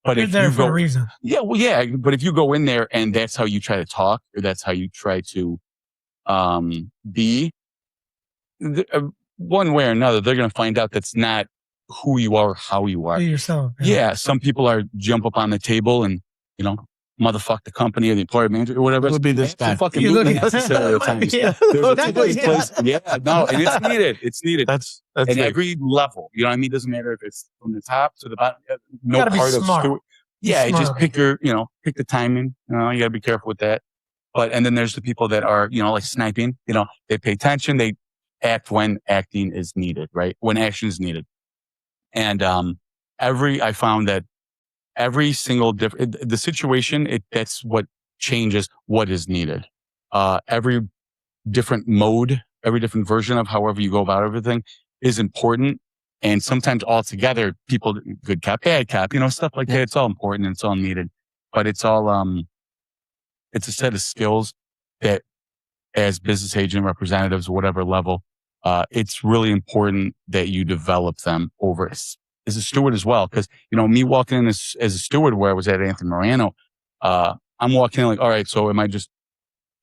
But You're if there you for a go, reason. yeah, well, yeah. But if you go in there and that's how you try to talk or that's how you try to be, one way or another, they're going to find out that's not who you are or how you are. Be yourself. Yeah, some people are jump up on the table and, you know, motherfuck the company or the employer manager or whatever. It would be this guy. You look Absolutely at- necessary at times. Yeah. There's a Exactly, taking place. Yeah, no, and it's needed. It's needed. That's At me. every level. You know what I mean? Doesn't matter if it's from the top to the bottom. No gotta be part of smart. steward. Yeah, you just smart. pick pick the timing. You know, you gotta be careful with that. And then there's the people that are, like sniping, they pay attention. They act when acting is needed, right? When action is needed. And, I found that every single the situation, that's what changes what is needed. Every different mode, every different version of however you go about everything is important. And sometimes altogether, people, good cop, bad cop, stuff like that. It's all important and it's all needed, but it's all, it's a set of skills that as business agent representatives, whatever level, it's really important that you develop them over as a steward as well. Cause, me walking in as a steward where I was at Anthony Morano, I'm walking in like, all right, so am I just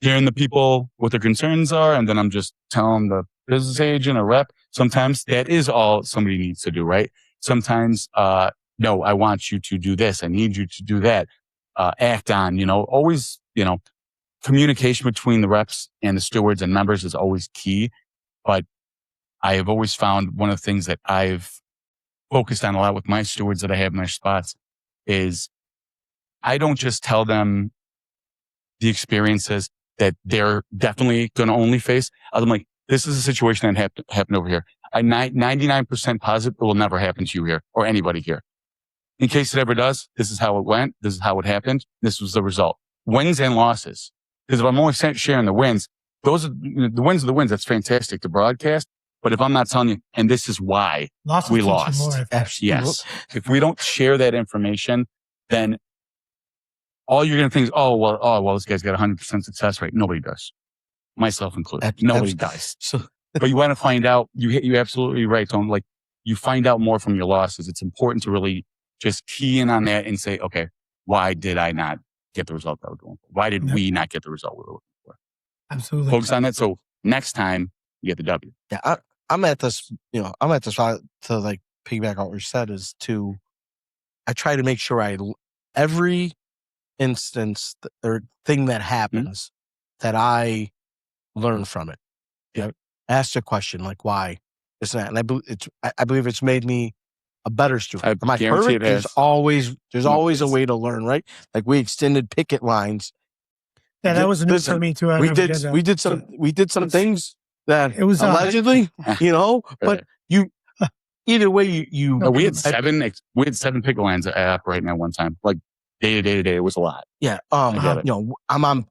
hearing the people what their concerns are? And then I'm just telling the business agent or rep. Sometimes that is all somebody needs to do, right? Sometimes, no, I want you to do this. I need you to do that. Act on, always, communication between the reps and the stewards and members is always key. But I have always found one of the things that I've focused on a lot with my stewards that I have in their spots is I don't just tell them the experiences that they're definitely going to only face. I'm like, this is a situation that happened over here. I'm 99% positive it will never happen to you here or anybody here. In case it ever does, this is how it went. This is how it happened. This was the result. Wins and losses. Because if I'm only sharing the wins, those are the wins are the wins. That's fantastic to broadcast. But if I'm not telling you, and this is why we lost. Yes. If we don't share that information, then all you're going to think is, oh, well, this guy's got 100% success rate. Nobody does. Myself included. Nobody does. So, but you want to find out, you're absolutely right, Tone. Like, you find out more from your losses. It's important to really just key in on that and say, okay, why did I not get the result that I was going for? Why did we not get the result we were looking for? Absolutely. Focus on that. So next time you get the W. Yeah, I'm at this, I'm at this to like piggyback on what you said is I try to make sure every instance or thing that happens that I learn from it. Ask a question like why this and that. And I believe it's made me a better student. Am I perfect? There's always a way to learn, right? Like we extended picket lines. Yeah, that was news for me too. We did some things that it was allegedly, but either way we had 7 picket lines at operating at one time. Like day to day, it was a lot. Yeah. I'm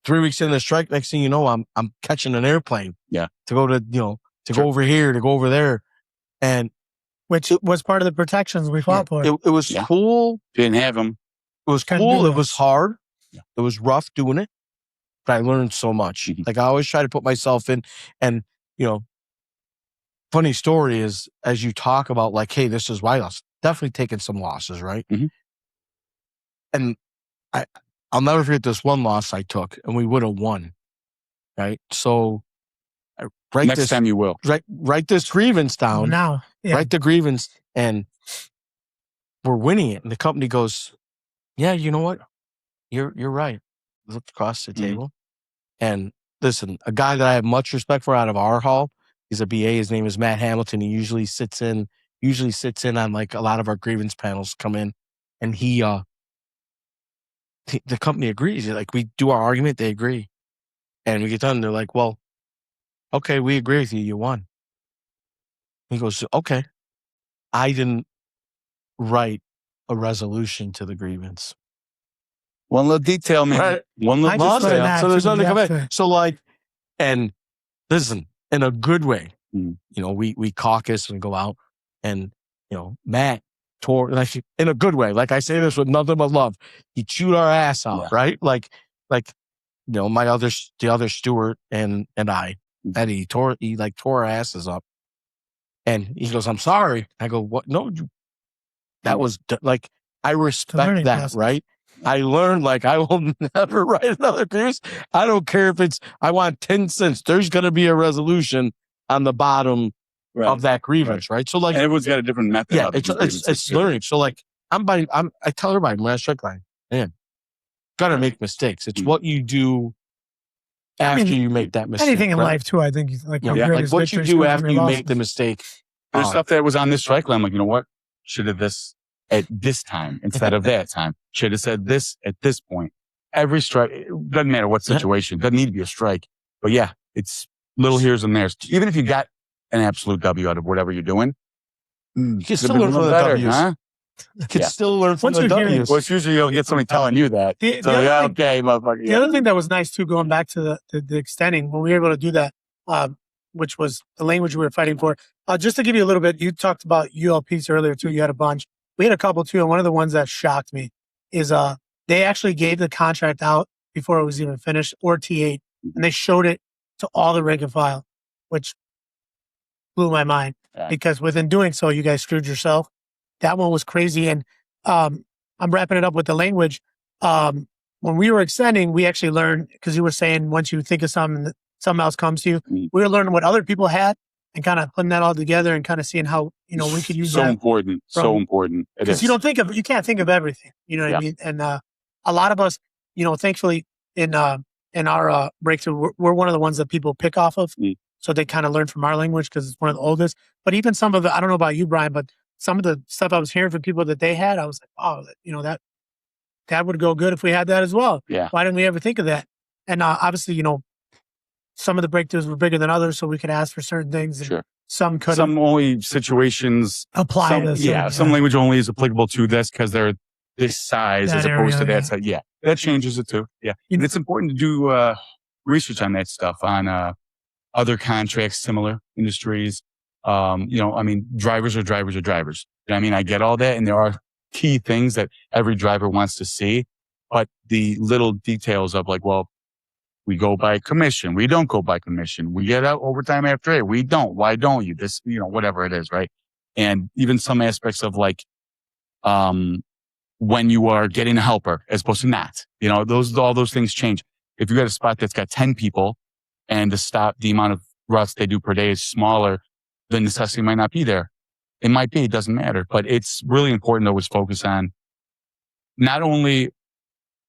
3 weeks into the strike. Next thing you know, I'm catching an airplane. Yeah. To go to go over here, to go over there. And which was part of the protections we fought for. It was cool. Didn't have them. It was cool. It was hard. Yeah. It was rough doing it, but I learned so much. Mm-hmm. Like I always try to put myself in. And funny story is as you talk about like, hey, this is why I lost. Definitely taking some losses, right? Mm-hmm. And I'll never forget this one loss I took, and we would have won, right? So. Next time you will. Write this grievance down. Now. Yeah. Write the grievance, and we're winning it. And the company goes, yeah, you know what? You're right. Looked across the table. And listen, a guy that I have much respect for out of our hall, he's a BA. His name is Matt Hamilton. He usually sits in on like a lot of our grievance panels come in. And the company agrees. Like we do our argument, they agree. And we get done, they're like, well, okay, we agree with you. You won. He goes, okay. I didn't write a resolution to the grievance. One little detail, man. Right. One I little just learned detail. that. So there's too, nothing you to have come in. to- So like, and listen, in a good way, Mm. you know, we caucus and go out, and you know, Matt tore, like, in a good way. Like, I say this with nothing but love. He chewed our ass out, Yeah. right? Like, you know, the other Stuart and I, Eddie tore our asses up, and he goes, "I'm sorry." I go, "What? No, that was like, I respect learning that, process. right? I learned, like, I will never write another grievance. I don't care if I want 10 cents. There's going to be a resolution on the bottom of that grievance, right? So, like, And everyone's got a different method. yeah, of these grievances, it's too. learning. So, like, I tell everybody when I strike line, man, gotta make mistakes. It's what you do after you make that mistake. Anything in right? life too, I think, is like, Yeah, your like greatest what you victories do come from after your you losses. make the mistake. There's stuff that was on this strike line. I'm like, you know what? Should have this at this time instead of that time. Should have said this at this point. Every strike, it doesn't matter what situation, doesn't need to be a strike. But yeah, it's little here's and there's. Even if you got an absolute W out of whatever you're doing, You can still learn from the W's. huh? You can Yeah. still learn from Once the you're hearing- W's. Well, it's usually you'll get somebody telling you that. The So, other yeah, thing- okay, motherfucker. The Yeah. other thing that was nice too, going back to the extending, when we were able to do that, which was the language we were fighting for. Just to give you a little bit, you talked about ULPs earlier too. You had a bunch. We had a couple too, and one of the ones that shocked me is they actually gave the contract out before it was even finished, or T8, and they showed it to all the rank and file, which blew my mind. Yeah. Because within doing so, you guys screwed yourself. That one was crazy, and I'm wrapping it up with the language. When we were extending, we actually learned, because you were saying once you think of something, something else comes to you. Mm. We were learning what other people had and kind of putting that all together and kind of seeing how, you know, we could use so that. important. So important. It Because is. you can't think of everything. You know what I mean? And a lot of us, you know, thankfully in our breakthrough, we're one of the ones that people pick off of. Mm. So they kind of learn from our language because it's one of the oldest. But even some of the, I don't know about you, Brian, but some of the stuff I was hearing from people that they had, I was like, oh, you know, that would go good if we had that as well. Yeah. Why didn't we ever think of that? And obviously, you know, some of the breakthroughs were bigger than others, so we could ask for certain things. And Sure. some could Some only situations apply some, to certain, some language only is applicable to this because they're this size That as opposed to area, that size. Yeah, that changes it too. Yeah, You and know- it's important to do research on that stuff on other contracts, similar industries. You know, I mean, drivers are drivers are drivers. I mean, I get all that, and there are key things that every driver wants to see, but the little details of like, well, we go by commission. We don't go by commission. We get out overtime after 8. We don't. Why don't you? This, you know, whatever it is, right? And even some aspects of like, when you are getting a helper as opposed to not, you know, all those things change. If you got a spot that's got 10 people and the amount of routes they do per day is smaller, the necessity might not be there. It might be, it doesn't matter, but it's really important to always focus on not only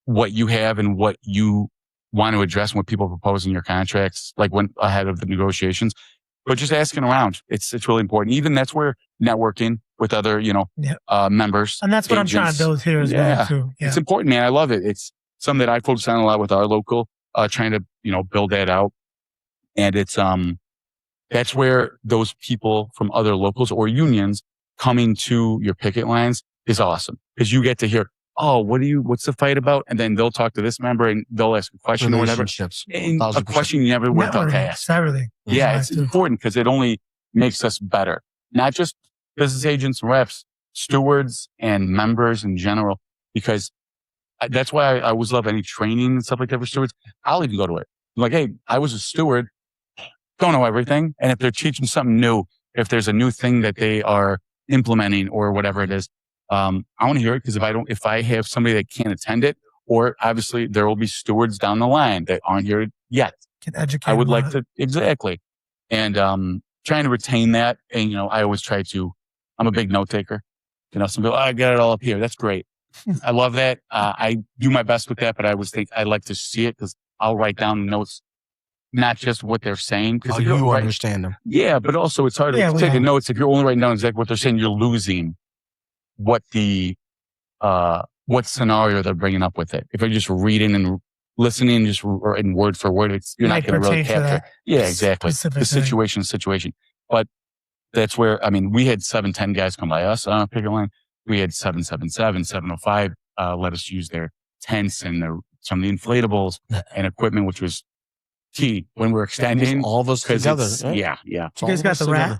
what you have and what you want to address and what people propose in your contracts, like when ahead of the negotiations, but just asking around. It's really important. Even that's where networking with other, you know, members. and that's what I'm trying to agents. build here as well too. Yeah. It's important, man. I love it. It's something that I focus on a lot with our local, trying to, you know, build that out. And it's, that's where those people from other locals or unions coming to your picket lines is awesome. Because you get to hear, oh, what's the fight about? And then they'll talk to this member and they'll ask a question or whatever. Relationships. And a 1000%. question you never would have Networking, asked. it's everything. Yeah, it's important because it only makes us better. Not just business agents and reps, stewards and members in general, because that's why I always love any training and stuff like that for stewards. I'll even go to it. I'm like, hey, I was a steward, don't know everything. And if they're teaching something new, if there's a new thing that they are implementing or whatever it is, I want to hear it because if I have somebody that can't attend it, or obviously there will be stewards down the line that aren't here yet. Can educate I would them on like it. to, exactly. And, trying to retain that. And, you know, I always I'm a big note taker. You know, some people, I got it all up here. That's great. I love that. I do my best with that, but I always think I like to see it because I'll write down notes, not just what they're saying. How you understand them. Yeah, but also it's hard to take notes. If you're only writing down exactly what they're saying, you're losing what scenario they're bringing up with it. If you're just reading and listening, just in word for word, you're not going to really capture. Yeah, exactly. The situation. But that's where, I mean, we had 7-10 guys come by us on a picket line. we had 777, 705 let us use their tents and some of the inflatables and equipment, which was key when we're extending. All of us together. Yeah. You guys got the rat?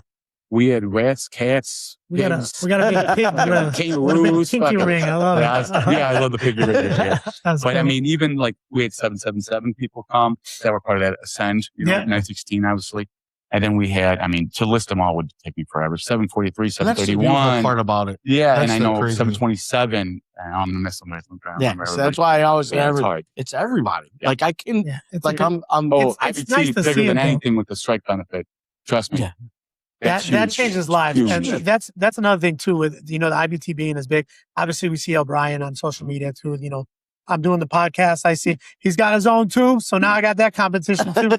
We had rats, cats, We gotta pigs, make a pig. kangaroos. Pinky ring. I love it. I love the pinky ring. Yeah. But I mean, even like we had 777 people come that were part of that ascend, 916, obviously. And then we had, I mean, to list them all would take me forever. 743, 731. That's the beautiful part about it. Yeah. That's and I know crazy. 727. And I'm going to miss somebody. So that's why I always say it's everybody. Yeah. Like I can, it's like good, I'm it's IBT nice to bigger see than it, though. anything with the strike benefit. Trust me. Yeah. That changes lives. Huge. And that's another thing too, with, the IBT being as big. Obviously we see O'Brien on social media too. I'm doing the podcast. I see he's got his own too. So now I got that competition too,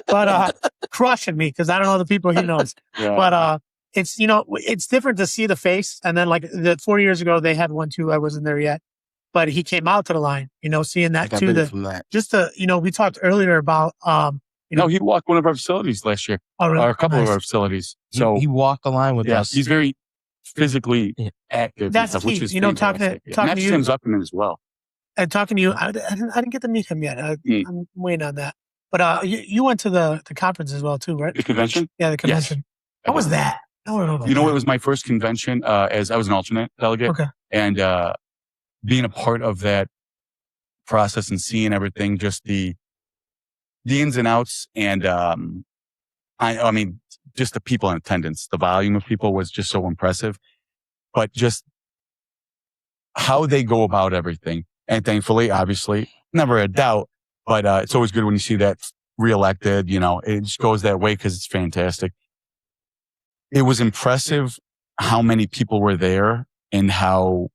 but, crushing me because I don't know the people he knows, but, it's, it's different to see the face. And then like 4 years ago, they had one too. I wasn't there yet, but he came out to the line, seeing that too. We talked earlier about, no, he walked one of our facilities last year, or a couple of our facilities. So he walked the line with us. He's very physically active. That's and stuff, key. which is talking to you. Tim's Upman as well. And talking to you, I didn't get to meet him yet. I'm waiting on that. But you went to the conference as well too, right? The convention? Yeah, the convention. Yes. How was that? I don't know about it was my first convention as I was an alternate delegate. Okay. And being a part of that process and seeing everything, just the ins and outs. And I mean, just the people in attendance, the volume of people was just so impressive. But just how they go about everything. And thankfully, obviously, never a doubt, but it's always good when you see that reelected, it just goes that way because it's fantastic. It was impressive how many people were there and how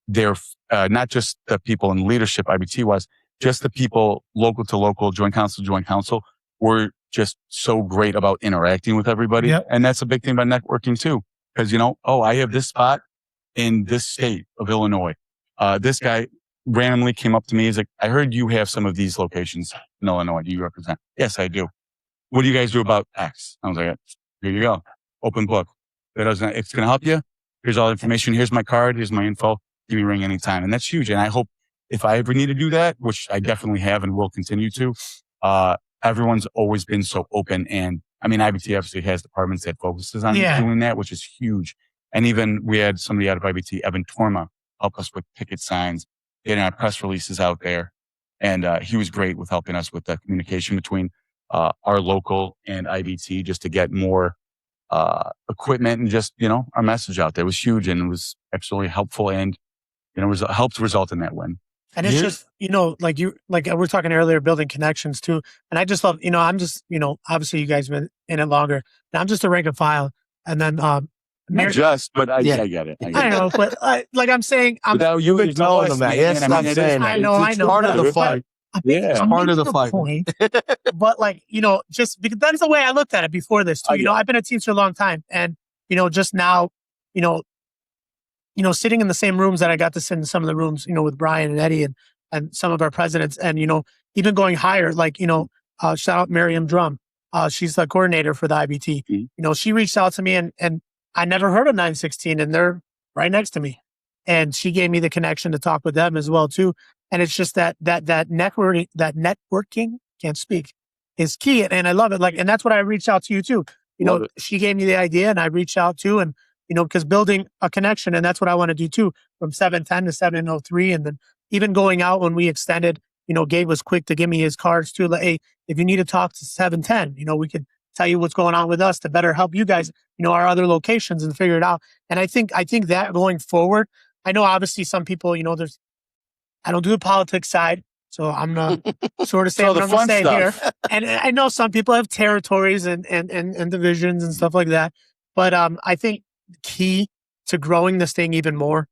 they're not just the people in leadership IBT was, just the people local to local, joint council were just so great about interacting with everybody. Yep. And that's a big thing about networking too. Because, I have this spot in this state of Illinois. This guy randomly came up to me. He's like, I heard you have some of these locations in Illinois. Do you represent? Yes, I do. What do you guys do about X? I was like, here you go. Open book. It's going to help you. Here's all the information. Here's my card. Here's my info. Give me a ring anytime. And that's huge. And I hope if I ever need to do that, which I definitely have and will continue to, everyone's always been so open. And I mean, IBT obviously has departments that focuses on doing that, which is huge. And even we had somebody out of IBT, Evan Torma, help us with picket signs, getting our press releases out there. And he was great with helping us with the communication between our local and IBT just to get more equipment and just, our message out there. It was huge and it was absolutely helpful and, helped result in that win. And it's just, like we're talking earlier, building connections too. And I just love, I'm just, obviously you guys have been in it longer. Now I'm just a rank and file. And then, not just, but I get it. I know, but like I'm saying, without you telling them that. Yes, I'm saying I know. It's part of the fight. Yeah, it's part of the fight. Point, but like, just because that's the way I looked at it before this too. I've been a team for a long time and, just now, sitting in the same rooms that I got to sit in some of the rooms, with Brian and Eddie and some of our presidents and, even going higher, like, shout out Miriam Drum. She's the coordinator for the IBT. Mm-hmm. She reached out to me and I never heard of 916 and they're right next to me. And she gave me the connection to talk with them as well too. And it's just that networking, can't speak, is key. And I love it. Like, and that's what I reached out to you too. She gave me the idea and I reached out to, and, because building a connection, and that's what I want to do too, from 710 to 703. And then even going out when we extended, Gabe was quick to give me his cards too. Like, hey, if you need to talk to 710, we could tell you what's going on with us to better help you guys, our other locations and figure it out. And I think that going forward, I know obviously some people, I don't do the politics side, so I'm not sort of saying what I'm going to say here. And I know some people have territories and divisions and stuff like that. But I think key to growing this thing even more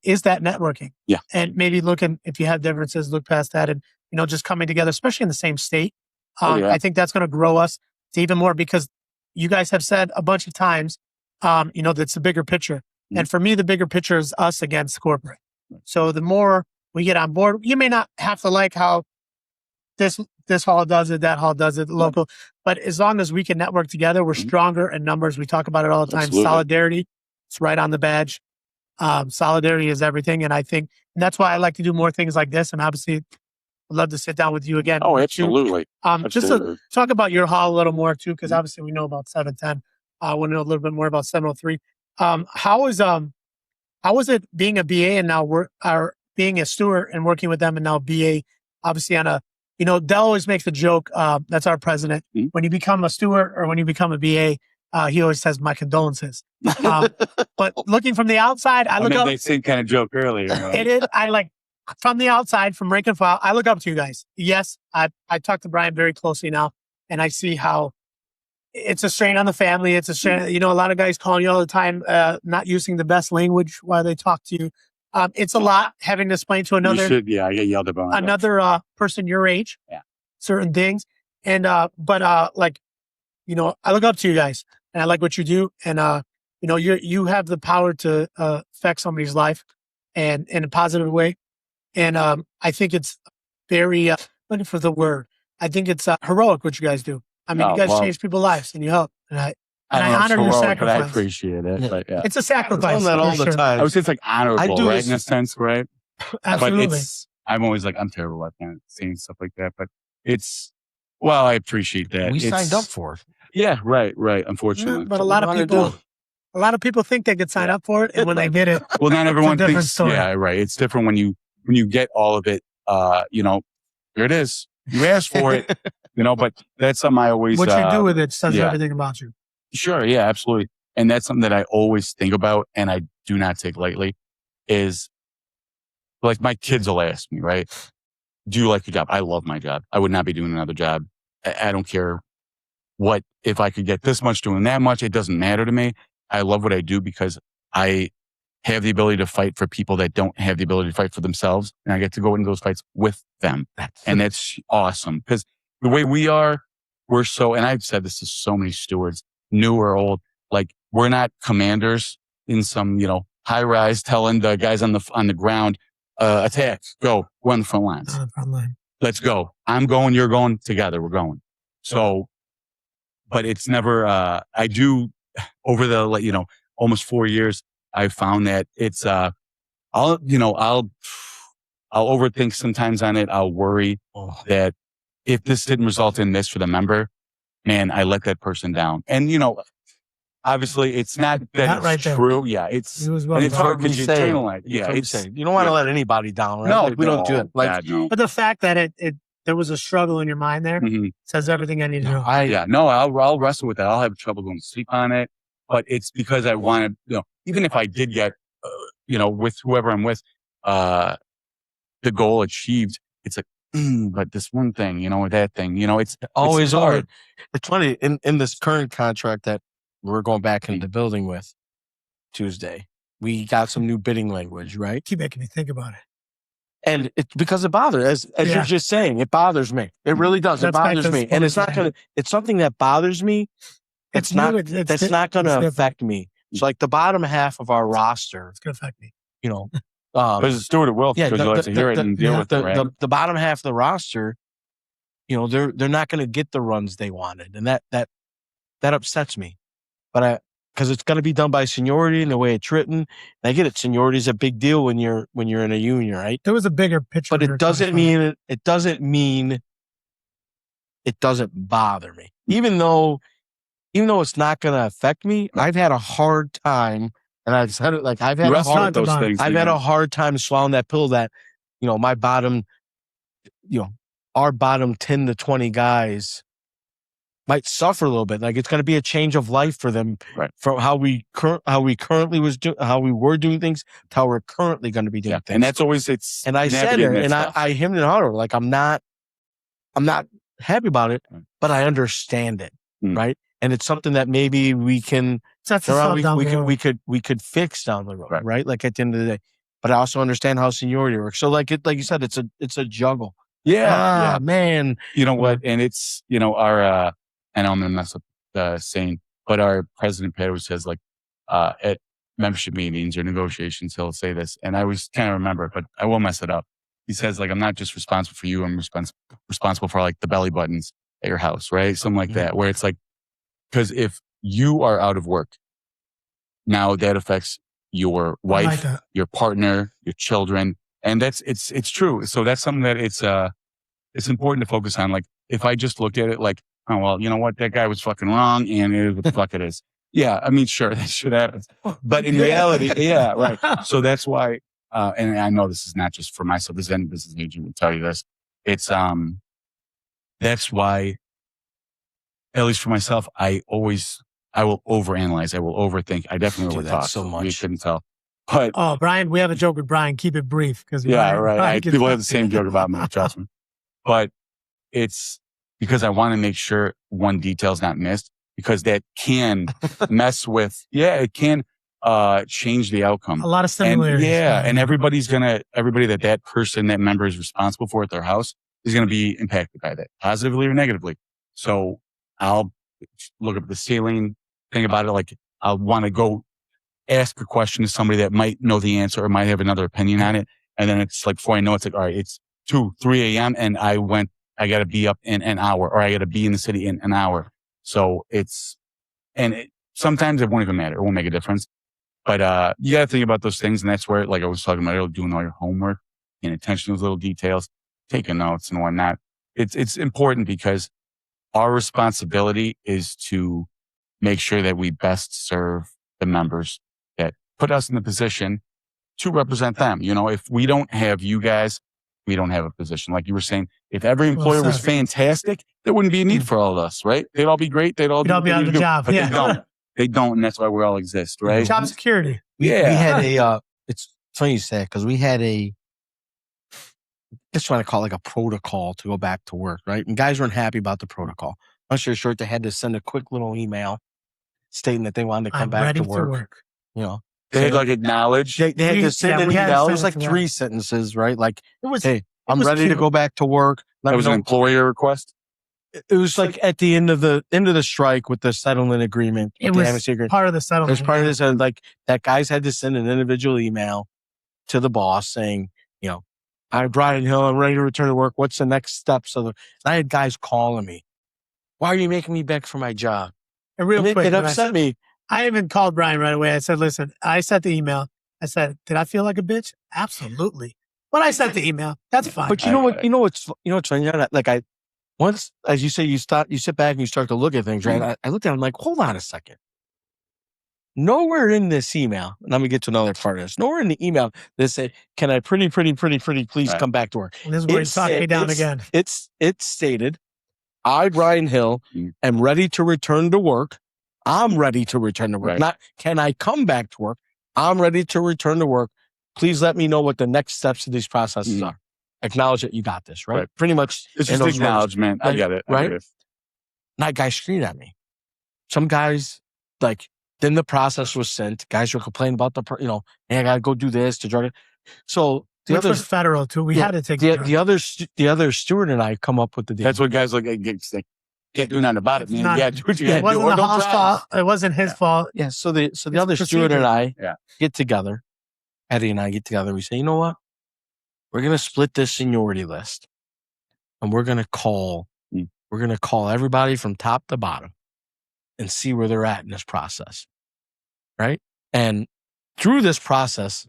is that networking. Yeah. And maybe if you have differences, look past that and, just coming together, especially in the same state. I think that's going to grow us to even more because you guys have said a bunch of times, that's the bigger picture. Mm-hmm. And for me, the bigger picture is us against corporate. So the more we get on board, you may not have to like how this hall does it, that hall does it, local, but as long as we can network together, we're stronger in numbers. We talk about it all the time. Absolutely. Solidarity, it's right on the badge. Solidarity is everything. And I think and that's why I like to do more things like this. And obviously, I'd love to sit down with you again. Oh, absolutely. Just to talk about your hall a little more too, because obviously we know about 710. I want to know a little bit more about 703. How is it being a BA and now being a steward and working with them and now BA, obviously on Dell always makes the joke, that's our president. Mhm. When you become a steward or when you become a BA, he always says, my condolences. But looking from the outside, I look up. They same kind of joke earlier. It is. From the outside, from rank and file, I look up to you guys. Yes, I talk to Brian very closely now, and I see how it's a strain on the family. It's a strain. A lot of guys calling you all the time, not using the best language while they talk to you. It's a lot having to explain to another. You should, yeah, I get yelled about. Another person your age, certain things, and I look up to you guys, and I like what you do, and you have the power to affect somebody's life, and in a positive way. And I think it's very, looking for the word, I think it's heroic what you guys do. I mean, you guys change people's lives and you help. And I honor your sacrifice. But I appreciate it. But yeah. It's a sacrifice. That all the time. I would say it's like honorable, right? In a sense, right? Absolutely. But I'm always like, I'm terrible at that, saying stuff like that. But I appreciate that. We signed up for it. Yeah, right. Unfortunately. Yeah, but a lot of people think they could sign up for it. And when they get it, well, not everyone thinks. Story. Yeah, right. It's different when you get all of it. Here it is. You asked for it, but that's something I always. What you do with it says everything about you. Sure. Yeah, absolutely. And that's something that I always think about and I do not take lightly is like my kids will ask me, right? Do you like your job? I love my job. I would not be doing another job. I don't care if I could get this much doing that much. It doesn't matter to me. I love what I do because I have the ability to fight for people that don't have the ability to fight for themselves. And I get to go into those fights with them. And that's awesome because the way we are, and I've said this to so many stewards, new or old, like we're not commanders in some, high rise telling the guys on the ground, attack, go, we're on the front lines. Let's go. I'm going, you're going, together, we're going. So, but it's never, I do over the, almost 4 years, I found that it's, I'll overthink sometimes on it. I'll worry that if this didn't result in this for the member, man, I let that person down. And, obviously it's not that not it's right true. Yeah. It's hard because you internalize. Yeah. You don't want to let anybody down, right? No, we don't do it. But the fact that there was a struggle in your mind there says everything I need to know. I'll wrestle with that. I'll have trouble going to sleep on it, but it's because I wanted, even if I did get, with whoever I'm with, the goal achieved, it's like, but this one thing, or that thing, it's always hard. hard. It's funny in this current contract that we're going back into the building with Tuesday, we got some new bidding language, right? Keep making me think about it. And it's because it bothers, as you're just saying, it bothers me. It really does. It bothers me. And it's not it's something that bothers me. That's not going to affect me. It's like the bottom half of our roster. It's going to affect me. Because it's steward of wealth, because you like to hear it and deal with it, right? The bottom half of the roster, they're not going to get the runs they wanted. And that upsets me. But because it's going to be done by seniority and the way it's written. And I get it. Seniority is a big deal when you're in a union, right? There was a bigger picture. But it doesn't mean it doesn't bother me. Even though it's not going to affect me, I've had a hard time, and I've said it I've had a hard time swallowing that pill that, my bottom, our bottom 10 to 20 guys might suffer a little bit. Like it's going to be a change of life for them, right? From how we were doing things to how we're currently going to be doing things. And that's always And I said it, and I hemmed and hawed. Like I'm not happy about it, but I understand it, right? And it's something that maybe we can we could fix down the road, right? Like at the end of the day. But I also understand how seniority works. So like you said, it's a juggle. Yeah, man. You know what? And it's our and I'm gonna mess up the saying, but our president Pat always says at membership meetings or negotiations, he'll say this, and I always kind of remember it, but I will mess it up. He says I'm not just responsible for you, I'm responsible for the belly buttons at your house, right? Something like that, where it's because if you are out of work, now that affects your I like wife, that. your partner, your children. And it's true. So that's something that it's important to focus on. Like if I just looked at it like, oh, well, you know what? That guy was fucking wrong and it is what the fuck it is. Yeah. I mean, sure, that shit happens. But in reality, yeah, right. So that's why, and I know this is not just for myself, this any business agent would tell you this. It's, that's why, at least for myself, I will overanalyze. I will overthink. I definitely Do that overtalk. so much. You couldn't tell. But Oh, Brian, we have a joke with Brian. Keep it brief. Because yeah, right. Brian gets People have the same joke about me, trust me. But it's because I want to make sure one detail's not missed, because that can mess with, it can change the outcome. a lot of similarities. And everybody that person, that member is responsible for at their house is going to be impacted by that, positively or negatively. So I'll look up the ceiling, think about it. Like I'll want to go ask a question to somebody that might know the answer or might have another opinion on it. And then it's like, before I know, it's like, all right, it's 2, 3 a.m. and I got to be up in an hour, or I got to be in the city in an hour. So sometimes it won't even matter. It won't make a difference. But you got to think about those things. And that's where, like I was talking about, doing all your homework, paying attention to those little details, taking notes and whatnot. It's important, because our responsibility is to make sure that we best serve the members that put us in the position to represent them. You know, if we don't have you guys, we don't have a position. Like you were saying, if every employer was fantastic, there wouldn't be a need for all of us, right? They'd all be great. They'd all be out of the job. But they don't. And that's why we all exist, right? Job security. We had it's funny you say, because we had just trying to call it like a protocol to go back to work, right? And guys weren't happy about the protocol. I'm sure short, they had to send a quick little email stating that they wanted to come back to work. You know, they had like acknowledge. They had to send an email. It was like 3 sentences, right? Like, hey, I'm ready to go back to work. That was an employer request. It was like at the end of the strike with the settlement agreement. It was part of the settlement. It was part of this. Like that guys had to send an individual email to the boss saying, you know, I'm Brian Hill. I'm ready to return to work. What's the next step? So I had guys calling me. Why are you making me beg for my job? And real quick, it upset me. I even called Brian right away. I said, listen, I sent the email. I said, did I feel like a bitch? Absolutely. But I sent the email. That's fine. But you know what's funny? Like once, as you say, you sit back and you start to look at things, right? I looked at it, I'm like, hold on a second. Nowhere in this email, and I'm going to get to another part of this, nowhere in the email that said, can I pretty please come back to work? And this is where you talk me down again. It's stated, I, Brian Hill, am ready to return to work. I'm ready to return to work. Right. Not, can I come back to work? I'm ready to return to work. Please let me know what the next steps of these processes are. Acknowledge that you got this, right? Pretty much. It's just acknowledgement. I get it. Right? And that guy screamed at me. Some guys, like, then the process was sent. Guys were complaining about hey, I got to go do this to drug it. So the Which was federal too. We had to take the other steward and I come up with the deal. That's what guys like. Can't do nothing about it, man. It wasn't the host's fault. It wasn't his fault. Yeah. So the other steward and I get together. Eddie and I get together. We say, you know what? We're going to split this seniority list, and we're going to call everybody from top to bottom and see where they're at in this process. Right. And through this process,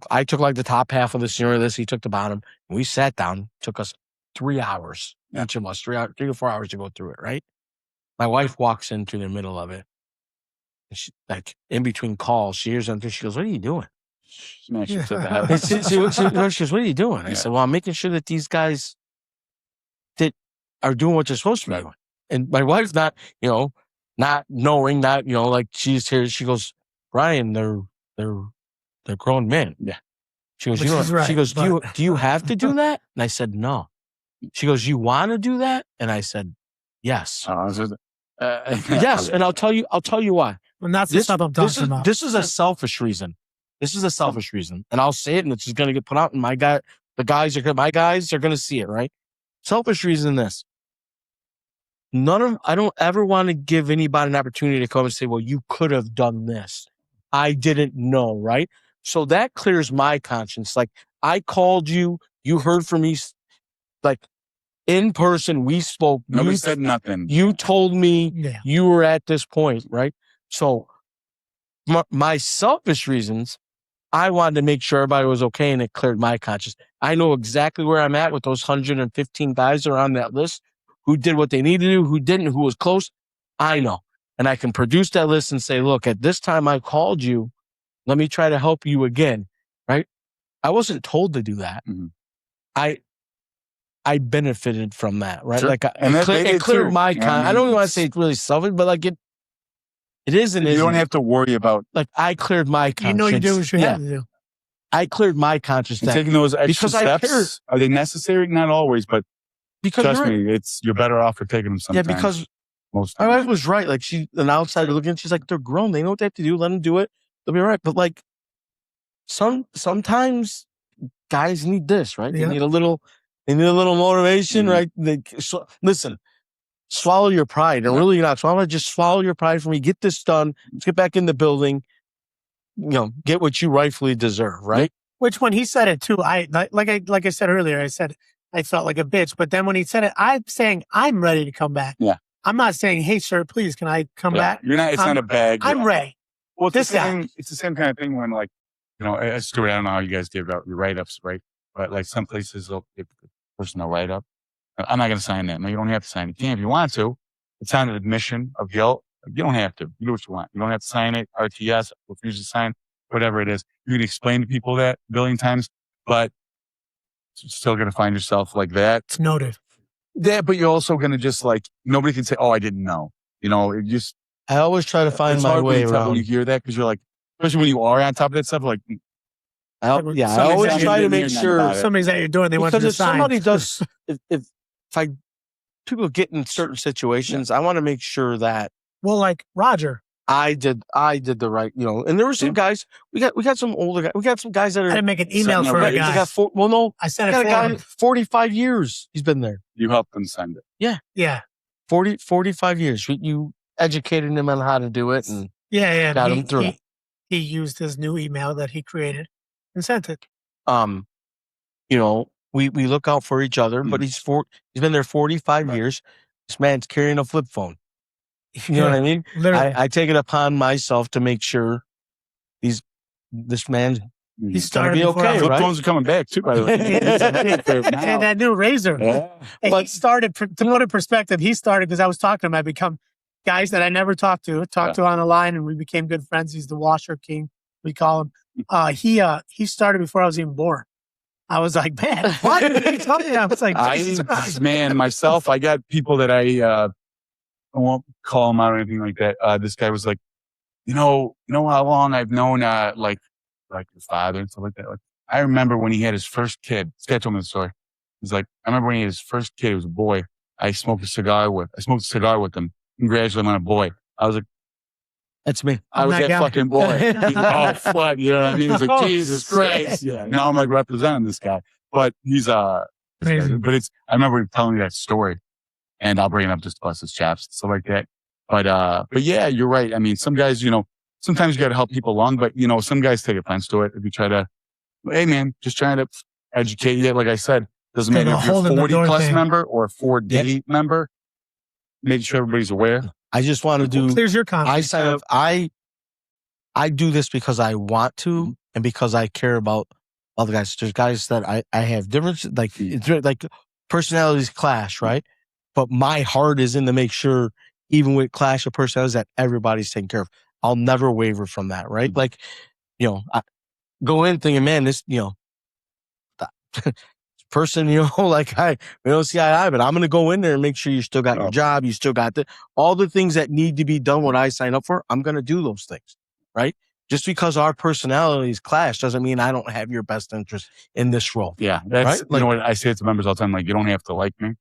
I took like the top half of the seniority list. He took the bottom, and we sat down. Took us 3 hours. Each of us 3 to 4 hours to go through it. Right. My wife walks into the middle of it. And she, like, in between calls, she hears something. She goes, "What are you doing?" She goes, "What are you doing?" I said, "Well, I'm making sure that these guys that are doing what they're supposed to be doing." And my wife's not knowing, like she's here. She goes, "Brian, they're grown men." Yeah. She goes, "Do you have to do that?" And I said, "No." She goes, "You want to do that?" And I said, "Yes." Yes, and I'll tell you why. And that's the stuff I'm talking about. This is a selfish reason. And I'll say it, and it's just going to get put out. And my guys are going to see it, right? Selfish reason. This. I don't ever want to give anybody an opportunity to come and say, "Well, you could have done this. I didn't know," right? So that clears my conscience. Like, I called you, you heard from me, like, in person, we spoke. Nobody said nothing. You told me you were at this point, right? So my selfish reasons, I wanted to make sure everybody was okay and it cleared my conscience. I know exactly where I'm at with those 115 guys that are on that list, who did what they needed to do, who didn't, who was close. I know. And I can produce that list and say, look, at this time I called you. Let me try to help you again. Right? I wasn't told to do that. Mm-hmm. I benefited from that. Right? Sure. Like it cleared my conscience. I don't even want to say it's really selfish, but like it isn't. You don't have to worry about. Like I cleared my conscience. You know you do what you have to do. I cleared my conscience. Taking those extra steps, are they necessary? Not always, but trust me, you're better off for taking them sometimes. Yeah, because most my wife was right. Like an outsider looking, she's like, they're grown. They know what they have to do. Let them do it. They'll be all right. But like sometimes guys need this, right? Yeah. They need a little motivation, right? Listen, swallow your pride. And really not swallow it. Just swallow your pride for me. Get this done. Let's get back in the building. Get what you rightfully deserve, right? Which when he said it too, like I said earlier, I said I felt like a bitch. But then when he said it, I'm saying I'm ready to come back. Yeah. I'm not saying, hey sir, please, can I come back? You're not. It's not a bag. I'm ready. Well, it's the same kind of thing when like, Stuart, I don't know how you guys give out your write-ups, right? But like some places they'll give the person a write-up. I'm not going to sign that. No, you don't have to sign it. You can if you want to. It's not an admission of guilt. You don't have to. You do what you want. You don't have to sign it. RTS, refuse to sign, whatever it is. You can explain to people that a billion times, but you're still going to find yourself like that. It's noted. Yeah, but you're also going to just like, nobody can say, oh, I didn't know. I always try to find my way around. When you hear that, because you're like, especially when you are on top of that stuff, like, I always try to make sure somebody's at your door. They want you to sign. Somebody does, if people get in certain situations, I want to make sure that. Well, like Roger, I did the right, and there were some guys. We got some older guys. We got some guys that are. I didn't make an email for a guy. I sent it for him. 45 years he's been there. You helped them send it. Yeah. 45 years. You educated him on how to do it, and got him through. He used his new email that he created and sent it. We look out for each other, but he's been there 45 years. This man's carrying a flip phone. You know what I mean? Literally. I take it upon myself to make sure this man's he's going to be okay. Flip right? phones are coming back too, by the way. And that new Razor. Yeah. But he started, to put in perspective, because I was talking to him. I become guys that I never talked to on the line, and we became good friends. He's the washer king, we call him. He started before I was even born. I was like, man, what? I was like, myself, I got people that I won't call him out or anything like that. This guy was like, you know how long I've known, like your father and stuff like that. Like, I remember when he had his first kid. This guy told me the story. He's like, I remember when he had his first kid. It was a boy. I smoked a cigar with him. Congratulated him on a boy. I was like, that's me. I was that fucking boy. Oh, fuck. You know what I mean? He's like, Jesus Christ. Yeah. Now I'm like representing this guy. But he's, crazy. But I remember him telling me that story, and I'll bring it up just to bust his chops, stuff like that. But yeah, you're right. I mean, some guys, sometimes you got to help people along, but some guys take offense to it. If you try to, hey man, just trying to educate you. Like I said, doesn't matter if you're a 40 plus member or a 4D member, make sure everybody's aware. I just want to do. Clears your confidence. I sign up. I do this because I want to and because I care about other guys. There's guys that I have different, like personalities clash, right? But my heart is in to make sure, even with clash of personalities, that everybody's taken care of. I'll never waver from that, right? Like, I go in thinking, man, this, person, like we don't see eye to eye, but I'm going to go in there and make sure you still got your job. You still got all the things that need to be done when I sign up for. I'm going to do those things, right? Just because our personalities clash doesn't mean I don't have your best interest in this role. Yeah. That's, right? What I say to members all the time, like, you don't have to like me.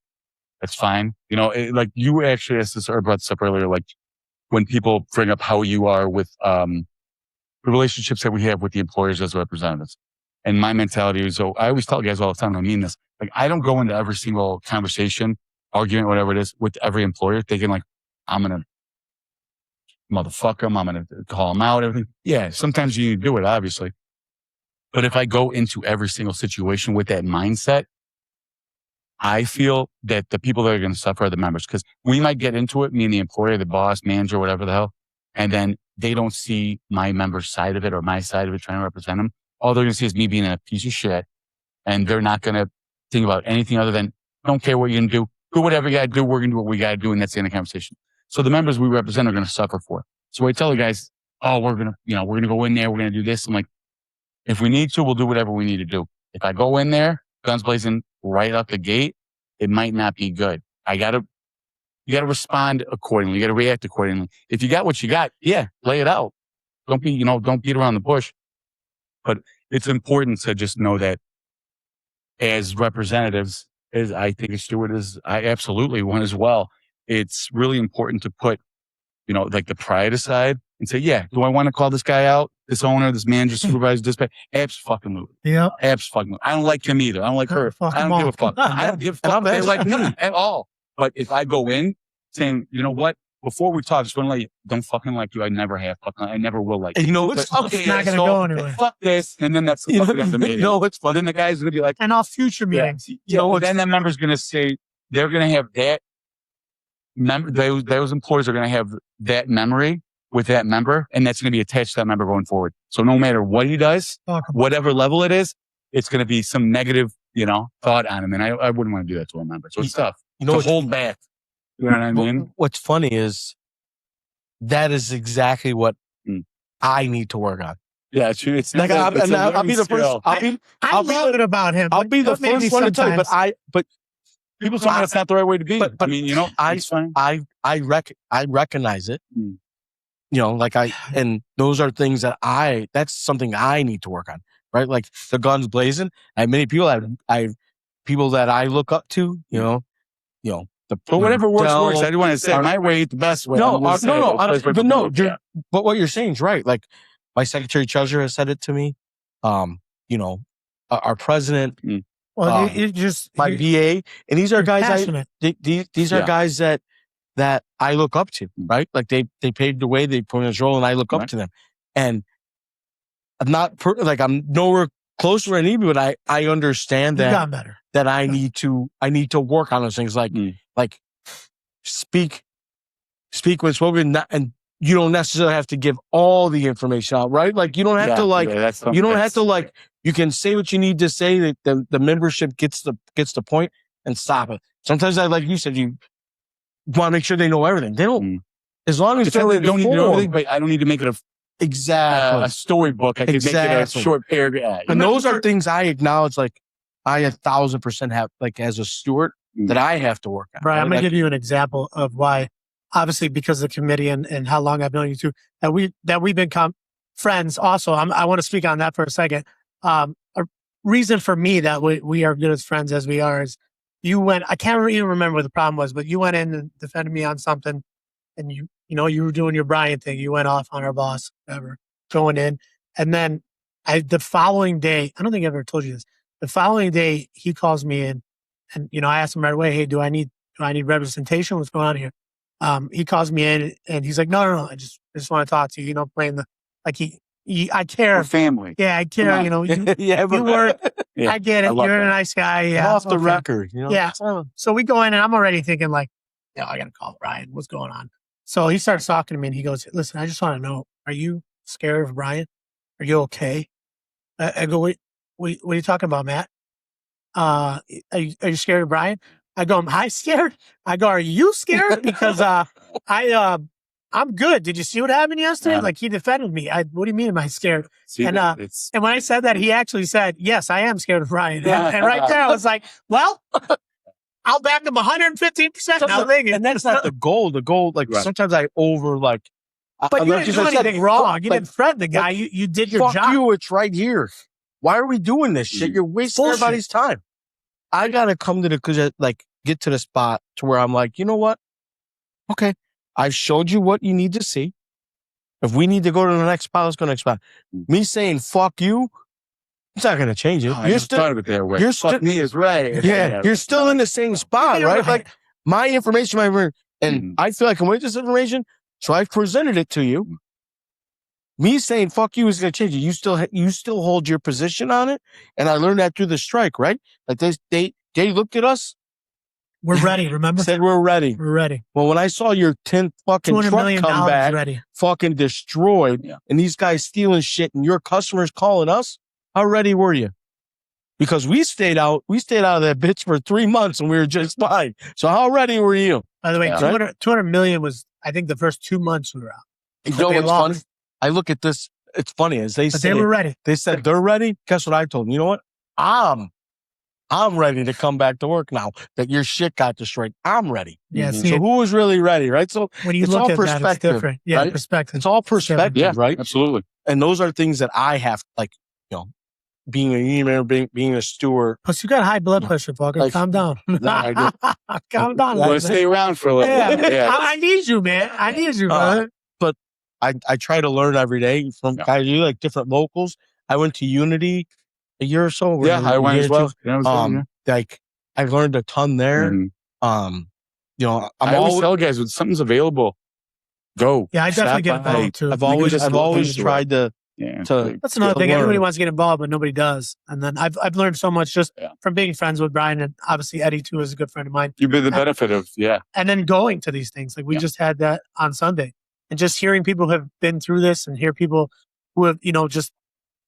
That's fine. Like you actually asked this or brought this up earlier, like when people bring up how you are with, the relationships that we have with the employers as representatives. And my mentality is, I always tell guys all the time, I mean this, like, I don't go into every single conversation, argument, whatever it is, with every employer thinking like, I'm going to motherfuck them. I'm going to call them out, everything. Yeah. Sometimes you need to do it, obviously. But if I go into every single situation with that mindset, I feel that the people that are going to suffer are the members, because we might get into it, me and the employer, the boss, manager, whatever the hell. and then they don't see my member's side of it or my side of it trying to represent them. All they're going to see is me being a piece of shit, and they're not going to think about anything other than, don't care what you're going to do. Do whatever you got to do. We're going to do what we got to do. And that's the end of the conversation. So the members we represent are going to suffer for it. So I tell the guys, oh, we're going to go in there. We're going to do this. I'm like, if we need to, we'll do whatever we need to do. If I go in there, guns blazing right out the gate, it might not be good. You got to respond accordingly. You got to react accordingly. If you got what you got, yeah, lay it out. Don't beat around the bush. But it's important to just know that as representatives, as I think a steward is, I absolutely one as well. It's really important to put, like the pride aside and say, yeah, do I want to call this guy out? This owner, this manager, supervisor, dispatch? Absolutely. Yeah. Absolutely. I don't like him either. I don't like her. I don't give a fuck. I don't give a fuck. They like me at all. But if I go in saying, you know what? Before we talk, just want to let you, don't fucking like you. I never have. I never will like you. And it's not going to go anywhere. Fuck this. And then that's the fucking end of the meeting. It's fun. Then the guy's going to be like, and all future meetings. Then that member's going to say, they're going to have that those employees are going to have that memory with that member, and that's going to be attached to that member going forward. So no matter what he does, whatever level it is, it's going to be some negative, thought on him. And I wouldn't want to do that to a member. So it's tough. To hold back. You know what I mean? What's funny is that is exactly what I need to work on. Yeah, it's like I'll be the first. I love it about him. I'll be the first one to tell you, but people tell me that's not the right way to be. But I mean, it's fine. I recognize it. And those are things that's something I need to work on, right? Like the guns blazing. I have many people people that I look up to, but whatever works. I do want to say my way, the best way. But what you're saying is right. Like my secretary treasurer has said it to me. Our president. Well, my VA, and these are guys. These are guys that I look up to, right? Like they paved the way, they put in this role, and I look up to them. And I'm not I'm nowhere close to where I need to be, but I understand that got better. That I need to work on those things, like speak when spoken, and you don't necessarily have to give all the information out, right? Like you don't have to you can say what you need to say, that the membership gets the point and stop it. Sometimes like you said, you want to make sure they know everything. They don't, as long as they don't need to know everything, but I don't need to make it a storybook. I can make it a short paragraph. And those are things I acknowledge, like I 1,000% have, like as a steward, that I have to work on. Right. I'm going to give you an example of why, obviously because of the committee and how long I've known you two, that we've become friends. Also, I want to speak on that for a second. A reason for me that we are good as friends as we are is you went, I can't even remember what the problem was, but you went in and defended me on something, and you were doing your Brian thing. You went off on our boss, whatever, going in. And then the following day, I don't think I ever told you this. The following day, he calls me in, and I asked him right away, hey, do I need representation? What's going on here? He calls me in, and he's like, no, I just want to talk to you. Playing the I care. We're family. Yeah, I care. You work. Yeah, I get it. You're a nice guy. Yeah, off the record. Yeah. So we go in, and I'm already thinking like, I got to call Brian. What's going on? So he starts talking to me, and he goes, listen, I just want to know, are you scared of Brian? Are you okay? I go, what are you talking about, Matt? Are you scared of Brian? I go, am I scared? I go, are you scared? Because I'm good. Did you see what happened yesterday? Yeah. Like he defended me. What do you mean? Am I scared? And when I said that, he actually said, yes, I am scared of Brian. And right there, I was like, well, I'll back him 115%. And that's not the goal. The goal, sometimes I but you didn't do anything wrong. You didn't threaten the guy. You did your job. Fuck you. It's right here. Why are we doing this shit? You're wasting everybody's time. I gotta come to get to the spot to where I'm like, you know what? Okay. I've showed you what you need to see. If we need to go to the next spot, let's go to the next spot. Me saying "fuck you," it's not going to change it. You're still fuck me is right. Yeah, you're still in the same spot, right? Like my information, and I feel like I'm with this information, so I've presented it to you. Me saying "fuck you" is going to change it. You still hold your position on it, and I learned that through the strike, right? Like they looked at us. We're ready, remember? Said we're ready. We're ready. Well, when I saw your 10th fucking $200 truck million come back, ready. fucking destroyed, and these guys stealing shit and your customers calling us, how ready were you? Because we stayed out of that bitch for 3 months and we were just fine. So how ready were you? By the way, 200 million was, I think, the first 2 months we were out. You know what's funny? I look at this, it's funny, as they say, they were ready. They said they're ready. Guess what I told them? You know what? I'm ready to come back to work now that your shit got destroyed. I'm ready. Yeah. So who was really ready, right? So when you it's look all at perspective. That, it's different. Yeah, right? perspective. It's all perspective, right? Absolutely. And those are things that I have, like, being a email, being a steward. Plus, you got high blood pressure, fucker. Like, calm down. Calm down. Let's stay around for a little bit. Yeah. I need you, man. I need you, brother. But I try to learn every day from guys, like different locals. I went to Unity a year or so. I went as well. Like I learned a ton there. And, I always tell guys when something's available, go. Yeah, I definitely get involved too. I've always tried to. That's another thing. Everybody wants to get involved, but nobody does. And then I've learned so much just from being friends with Brian, and obviously Eddie too is a good friend of mine. You've been the benefit of and then going to these things. Like we just had that on Sunday, and just hearing people who have been through this, and hear people who have just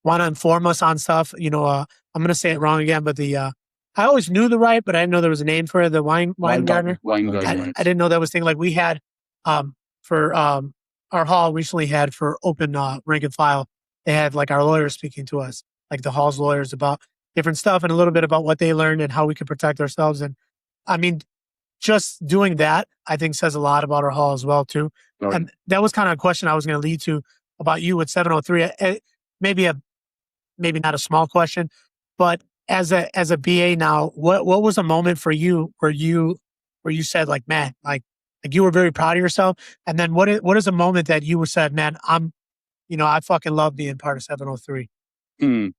want to inform us on stuff. I'm going to say it wrong again, but I always knew the right, but I didn't know there was a name for it. The wine gardener. I didn't know that was thing. Like we had for our hall recently had for open rank and file. They had like our lawyers speaking to us, like the hall's lawyers, about different stuff and a little bit about what they learned and how we could protect ourselves. And I mean, just doing that, I think says a lot about our hall as well too. Right. And that was kind of a question I was going to lead to about you with 703. Maybe not a small question, but as a BA now, what was a moment for you where you said like, man, like you were very proud of yourself? And then what is a moment that you said, man, I fucking love being part of 703. Kind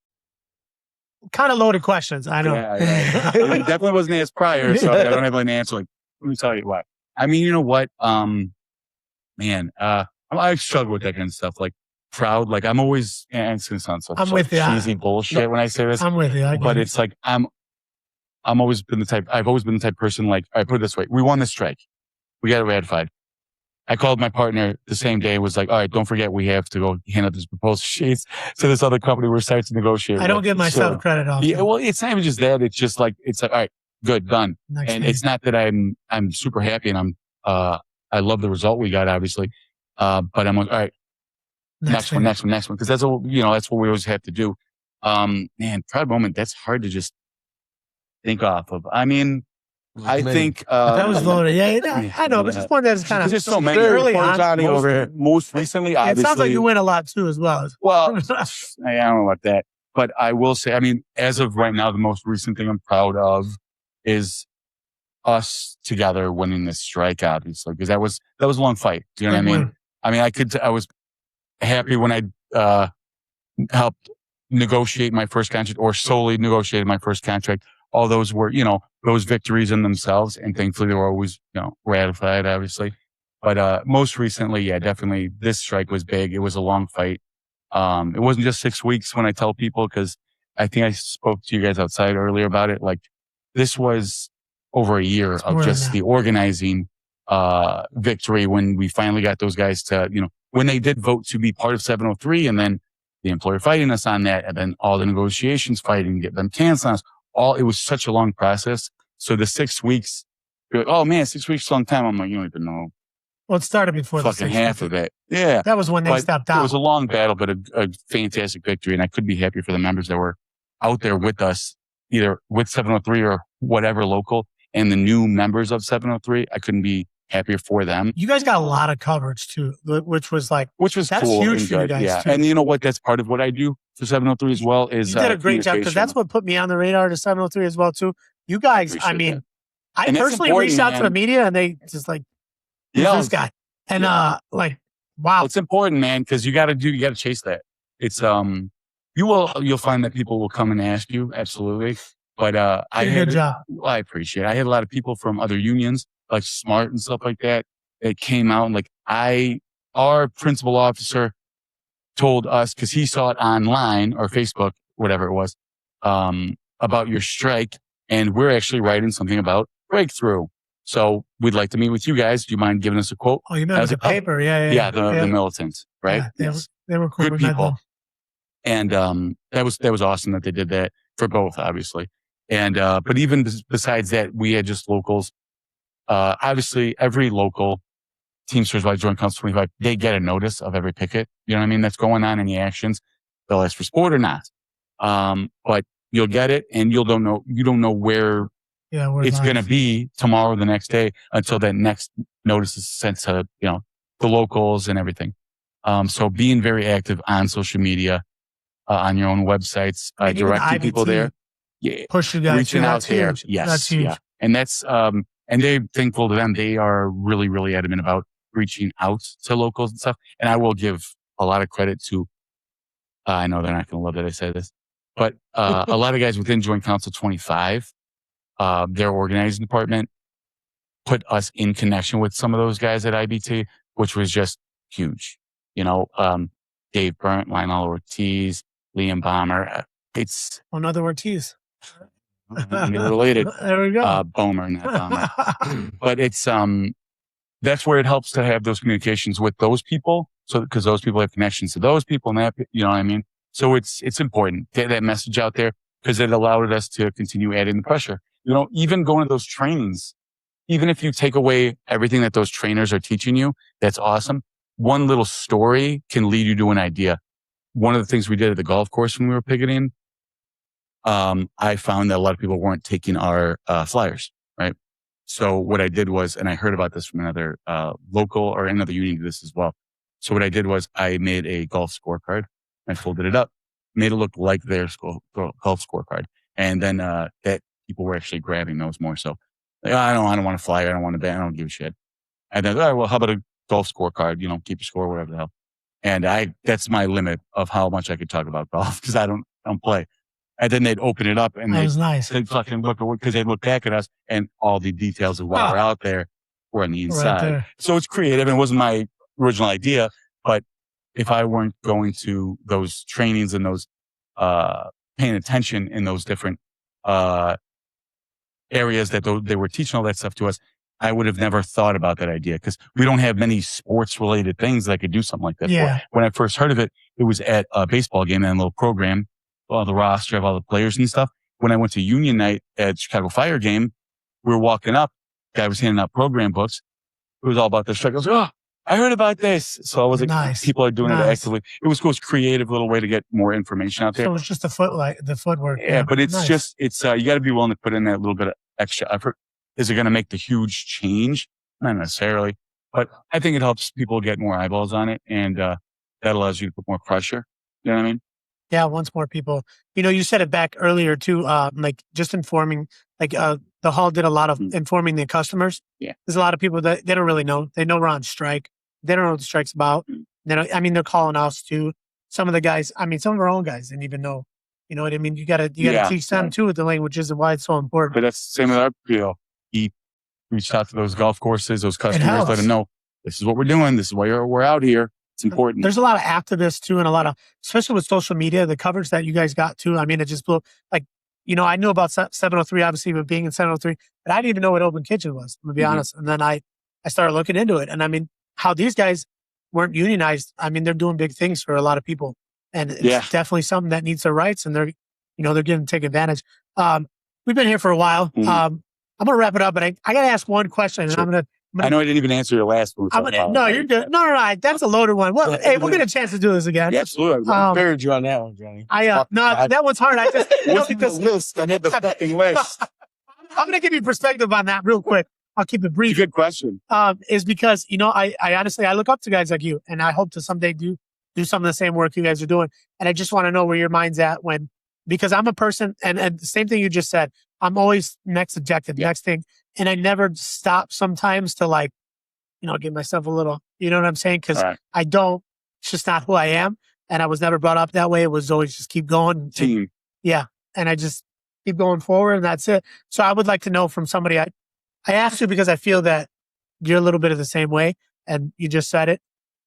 of loaded questions, I know. Yeah. It definitely wasn't asked prior, so I don't have an answer. Like, let me tell you what. I mean, you know what? I struggle with that kind of stuff. Like proud, like I'm always, and it's gonna sound so cheesy bullshit when I say this. I'm with you. But it's like I've always been the type of person, like, I put it this way: we won the strike, we got it ratified. I called my partner the same day, was like, all right, don't forget, we have to go hand out this proposal sheets to this other company we're starting to negotiate. I don't give myself credit off. Yeah, well, it's not even just that. It's just like, all right, good, done. It's not that I'm super happy and I love the result we got, obviously. But I'm like, all right, next one. Cause that's what, that's what we always have to do. Man, proud moment. That's hard to just think off of. I mean, I think that was loaded. Yeah, I know, but just one that's kind of just so many really over here. Most recently, obviously, it sounds like you win a lot too, as well. Well, I don't know about that, but I will say, I mean, as of right now, the most recent thing I'm proud of is us together winning this strike, obviously, because that was a long fight. Do you know what I mean? I mean, I was happy when I helped negotiate my first contract, or solely negotiated my first contract. All those were, those victories in themselves. And thankfully they were always, ratified, obviously. But, most recently, definitely this strike was big. It was a long fight. It wasn't just 6 weeks when I tell people, cause I think I spoke to you guys outside earlier about it. Like this was over a year of just the organizing, victory when we finally got those guys to, when they did vote to be part of 703, and then the employer fighting us on that, and then all the negotiations fighting, get them canceled on us. It was such a long process. So the 6 weeks, you're like, oh man, 6 weeks is a long time. I'm like, you don't even know. Well, it started before fucking half of it. Yeah. That was when they stepped out. It was a long battle, but a fantastic victory. And I couldn't be happier for the members that were out there with us, either with 703 or whatever local, and the new members of 703. I couldn't be happier for them. You guys got a lot of coverage too, which was that's cool, huge for you guys too. And you know what? That's part of what I do for 703 as well. Is you did a great job, because that's what put me on the radar to 703 as well too. You guys, I mean, I personally reached out to the media, and they just like, who's this guy? And like, wow, it's important, man, because you got to chase that. It's you'll find that people will come and ask you, absolutely. But good job. I appreciate it. I had a lot of people from other unions, like Smart and stuff like that came out, and like our principal officer told us, because he saw it online or Facebook, whatever it was, about your strike, and we're actually writing something about breakthrough. So we'd like to meet with you guys. Do you mind giving us a quote? Oh, you remember the paper? Yeah. The militants, right? Yeah, they were cool. Good people. And that was awesome that they did that for both, obviously. And but even besides that, we had just locals. Obviously, every local Teamsters by Joint Council 25, they get a notice of every picket. You know what I mean? That's going on, any actions. They'll ask for support or not. But you'll get it, and you don't know where it's going to be tomorrow, the next day, until that next notice is sent to the locals and everything. So being very active on social media, on your own websites, directing people there, push you guys, reaching out there, huge. yes, that's huge. yeah, and that's and they're thankful to them. They are really, really adamant about reaching out to locals and stuff. And I will give a lot of credit to. I know they're not going to love that I say this, but a lot of guys within Joint Council 25, their organizing department put us in connection with some of those guys at IBT, which was just huge. Dave Burnt, Lionel Ortiz, Liam Bomber. It's another Ortiz. Related. There we go. Bomer, not Bomber. But it's that's where it helps to have those communications with those people. So because those people have connections to those people, and that, you know what I mean. So it's important to get that message out there, because it allowed us to continue adding the pressure. Even going to those trainings, even if you take away everything that those trainers are teaching you, that's awesome. One little story can lead you to an idea. One of the things we did at the golf course when we were picketing, I found that a lot of people weren't taking our flyers, right? So what I did was, and I heard about this from another local or another union did this as well. So what I did was I made a golf scorecard. I folded it up, made it look like their golf scorecard. And then that people were actually grabbing those more. So I don't want a flyer. I don't want a band. I don't give a shit. And then, all right, well, how about a golf scorecard? Keep your score, whatever the hell. And that's my limit of how much I could talk about golf, because I don't play. And then they'd open it up and they'd fucking look, because they'd look back at us and all the details of what were out there were on the inside. Right, so it's creative, and it wasn't my original idea. But if I weren't going to those trainings and those, paying attention in those different, areas that they were teaching all that stuff to us, I would have never thought about that idea, because we don't have many sports related things that I could do something like that for. When I first heard of it, it was at a baseball game and a little program, the roster of all the players and stuff. When I went to union night at Chicago Fire game, we were walking up, guy was handing out program books. It was all about the strike. I was like, oh, I heard about this. So I was like, people are doing it actively. It was a creative little way to get more information out there. So it's just the footwork. Yeah, but it's just, you got to be willing to put in that little bit of extra effort. Is it going to make the huge change? Not necessarily, but I think it helps people get more eyeballs on it, and that allows you to put more pressure. You know what I mean? Yeah, once more people. You said it back earlier too, like just informing, like the hall did a lot of informing the customers. Yeah. There's a lot of people that they don't really know. They know we're on strike. They don't know what the strike's about. They're calling us too. Some of the guys, some of our own guys didn't even know. You know what I mean? You gotta teach them too with the languages and why it's so important. But that's the same with our PO. He reached out to those golf courses, those customers, let them know this is what we're doing. This is why we're out here. It's important. There's a lot of activists too, and a lot of, especially with social media, the coverage that you guys got too. It just blew, like, I knew about 703, obviously, but being in 703, but I didn't even know what Open Kitchen was, to be honest. And then I started looking into it, and how these guys weren't unionized. They're doing big things for a lot of people, and it's definitely something that needs their rights, and they're getting taken advantage. We've been here for a while. I'm going to wrap it up, but I got to ask one question. Sure. And I know I didn't even answer your last one. No, you're good. No. That's a loaded one. Well, hey, we'll get a chance to do this again. Yeah, absolutely. I buried you on that one, Johnny. That one's hard. I just because list. I had the fucking list. I'm going to give you perspective on that real quick. I'll keep it brief. It's a good question. Is because I honestly I look up to guys like you, and I hope to someday do some of the same work you guys are doing. And I just want to know where your mind's at because I'm a person, and the same thing you just said. I'm always next objective, next thing. And I never stop sometimes to give myself a little, you know what I'm saying? Because I don't, it's just not who I am. And I was never brought up that way. It was always just keep going. Team. Yeah. And I just keep going forward, and that's it. So I would like to know from somebody, I asked you because I feel that you're a little bit of the same way, and you just said it.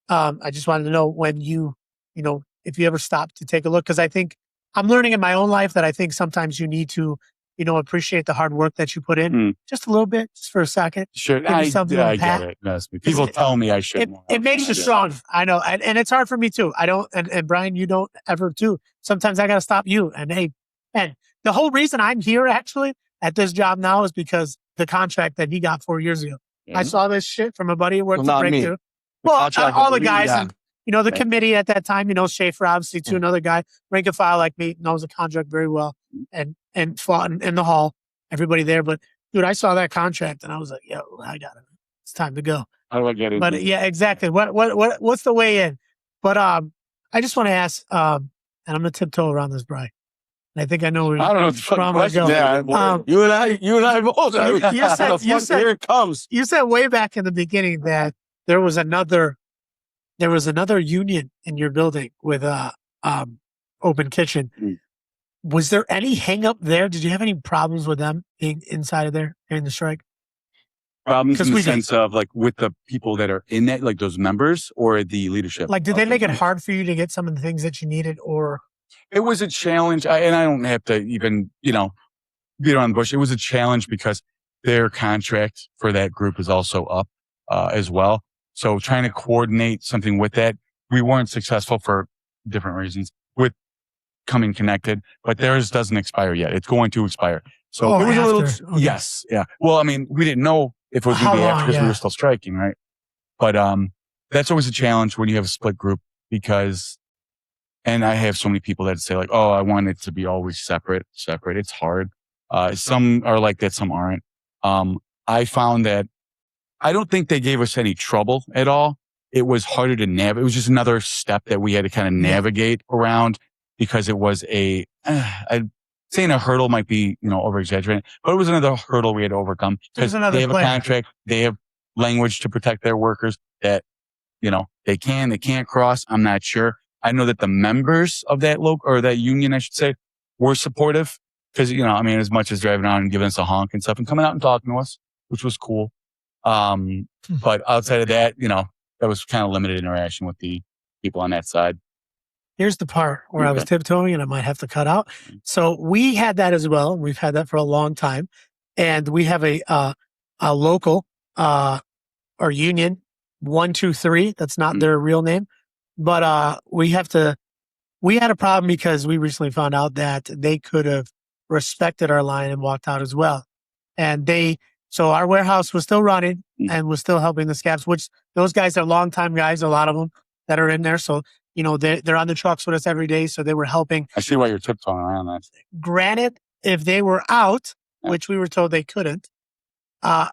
I just wanted to know when if you ever stop to take a look, because I think I'm learning in my own life that I think sometimes you need to appreciate the hard work that you put in Mm. just a little bit, just for a second. Sure. Give yourself a little I pat. get it. Trust me. People tell me I should. It makes you strong. I know. And it's hard for me too. I don't, and Brian, you don't ever too. Sometimes I got to stop you. And hey, and the whole reason I'm here actually at this job now is because the contract that he got 4 years ago. I saw this shit from a buddy who worked at Breakthrough. Well, all the guys, and, the committee at that time, Schaefer, obviously, too, another guy, rank and file like me, knows the contract very well and fought in the hall, everybody there. But dude, I saw that contract and I was like, yo, I got it. It's time to go. How do I get it? But yeah, exactly. What's the way in? But I just want to ask, and I'm gonna tiptoe around this, Brian. And I think I know where I don't know what the fuck question. Yeah, you and I both. Here it comes. You said way back in the beginning that there was another union in your building with Open Kitchen. Mm. Was there any hang up there? Did you have any problems with them being inside of there during the strike? Problems in the sense of like with the people that are in that, like those members or the leadership? Like, did they make it hard for you to get some of the things that you needed, or? It was a challenge. And I don't have to even, beat around the bush. It was a challenge because their contract for that group is also up as well. So trying to coordinate something with that, we weren't successful for different reasons with coming connected, but theirs doesn't expire yet. It's going to expire. So it was a little, okay. Yes. Yeah. Well, I mean, we didn't know if it was going to be after because we were still striking, right? But that's always a challenge when you have a split group because, and I have so many people that say like, oh, I want it to be always separate. It's hard. Some are like that, some aren't. I found that I don't think they gave us any trouble at all. It was harder to navigate. It was just another step that we had to kind of navigate around because it was saying a hurdle might be, over exaggerating, but it was another hurdle we had to overcome because they have a contract. They have language to protect their workers that, they can't cross. I'm not sure. I know that the members of that or that union, I should say, were supportive because, as much as driving around and giving us a honk and stuff and coming out and talking to us, which was cool. But outside of that, that was kind of limited interaction with the people on that side. Here's the part where I was tiptoeing and I might have to cut out. So we had that as well. We've had that for a long time. And we have a local, or union 123. That's not their real name, but, we had a problem because we recently found out that they could have respected our line and walked out as well. And so our warehouse was still running and was still helping the scabs, which those guys are longtime guys, a lot of them that are in there. So, they're on the trucks with us every day. So they were helping. I see why you're tiptoeing around that. Granted, if they were out, which we were told they couldn't,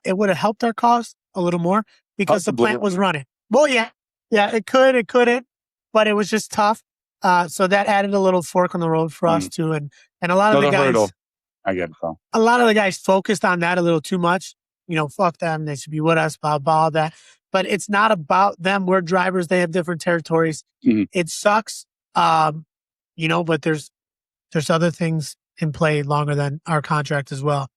it would have helped our cause a little more because the plant was running. Well, yeah, it couldn't, but it was just tough. So that added a little fork on the road for us too. And a lot of the guys, hurdle. I get it. So. A lot of the guys focused on that a little too much. Fuck them. They should be with us, blah, blah, that. But it's not about them. We're drivers. They have different territories. Mm-hmm. It sucks. But there's other things in play longer than our contract as well,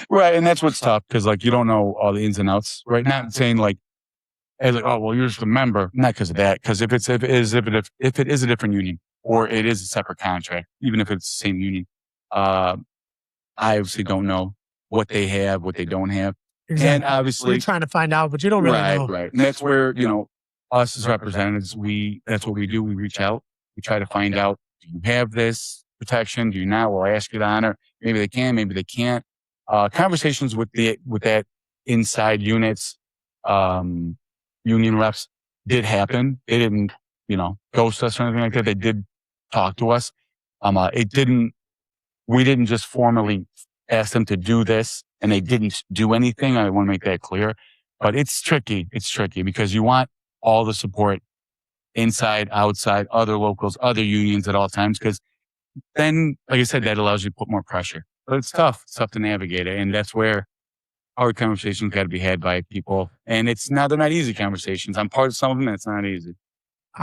Right. And that's what's tough because you don't know all the ins and outs, right? Not saying oh, well, you're just a member. Not because of that. Because if it is a different union or it is a separate contract, even if it's the same union, I obviously don't know what they have, what they don't have. Exactly. And obviously you're trying to find out, but you don't really know. Right. And that's where, us as representatives, that's what we do. We reach out. We try to find out, do you have this protection? Do you not? We'll ask you to honor. Maybe they can, maybe they can't. Conversations with that inside units, union reps did happen. They didn't, ghost us or anything like that. They did talk to us. We didn't just formally ask them to do this and they didn't do anything. I want to make that clear, but it's tricky. It's tricky because you want all the support inside, outside, other locals, other unions at all times. Cause then, like I said, that allows you to put more pressure, but it's tough. It's tough to navigate it. And that's where hard conversations got to be had by people. And they're not easy conversations. I'm part of some of them and it's not easy. You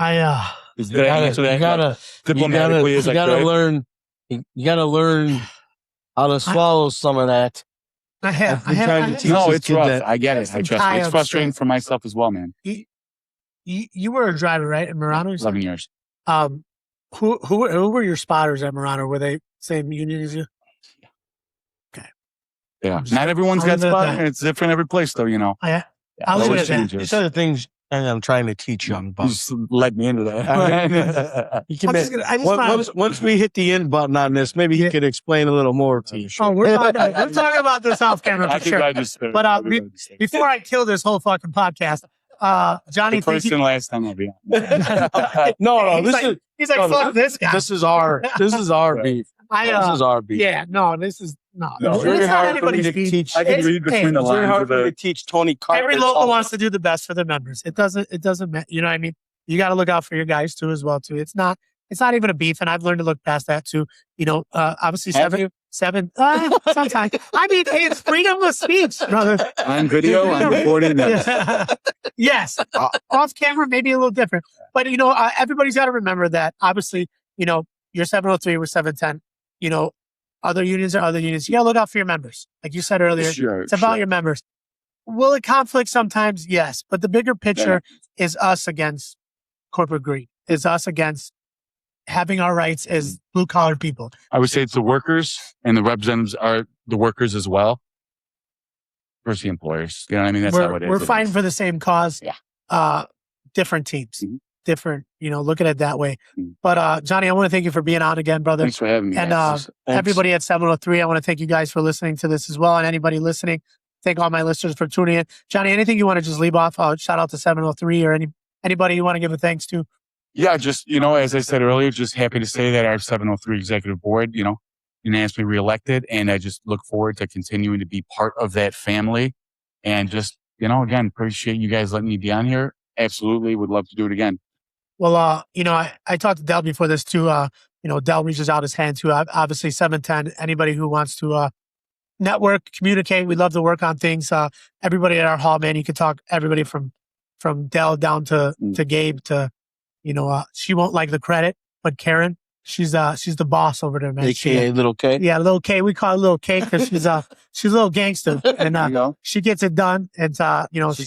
gotta learn how to swallow some of that. It's rough. I get it. I trust me. It's frustrating for myself as well, man. You were a driver, right? At Murano? 11 years. Who were your spotters at Murano? Were they same union as you? Yeah. Not everyone's I'll got leave it at spot. that. And it's different every place, though, you know. Yeah. Yeah, I'll leave it always at that. changes. These are the things I'm trying to teach young You bucks. just led me into that. You can I'm just gonna, I just wanna- once we hit the end button on this, maybe he could explain a little more to you. Oh, we're talking about this off camera I for think sure. I just But before I kill this whole fucking podcast, Johnny, the first and last time I'll be on. no, he's like, fuck this guy. this is our beef. This is our beef. Yeah, no, this is no. No, It's very It's not hard for me anybody's to beef. teach. I can It's- read between the It's very lines hard of for me to it. teach Tony Carter. Every local wants to do the best for their members. It doesn't matter. You know what I mean? You got to look out for your guys too, as well too. It's not even a beef, and I've learned to look past that too. You know, obviously Have you? seven. Sometimes I mean, hey, it's freedom of speech, brother. On video, I'm recording that. Yes, off camera, maybe a little different, but you know, everybody's got to remember that. Obviously, you know, you're 703, we're 710. You know, other unions are other unions. You got to look out for your members, like you said earlier. Sure, It's about sure. your members. Will it conflict sometimes? Yes, but the bigger picture is us against corporate greed. Is us against having our rights as blue collar people. I would say it's the workers, and the representatives are the workers as well. Versus the employers. You know what I mean? That's how it is. We're fighting for the same cause. Yeah. Different teams, Mhm. different. You know, look at it that way. Mhm. But Johnny, I want to thank you for being on again, brother. Thanks for having me. And guys. Thanks. everybody at 703, I want to thank you guys for listening to this as well. And anybody listening, thank all my listeners for tuning in. Johnny, anything you want to just leave off? Shout out to 703 or anybody you want to give a thanks to. Yeah, just, you know, as I said earlier, just happy to say that our 703 executive board, you know, unanimously reelected. And I just look forward to continuing to be part of that family. And just, you know, again, appreciate you guys letting me be on here. Absolutely. Would love to do it again. Well, you know, I talked to Del before this too. You know, Del reaches out his hand too. Obviously, 710, anybody who wants to network, communicate, we love to work on things. Everybody at our hall, man, you could talk everybody from Del down to Gabe to, you know, she won't like the credit, but Karen, she's the boss over there, man. AKA Little K. Yeah, Little K. We call her Little K because she's a little gangster, and she gets it done. And you know, she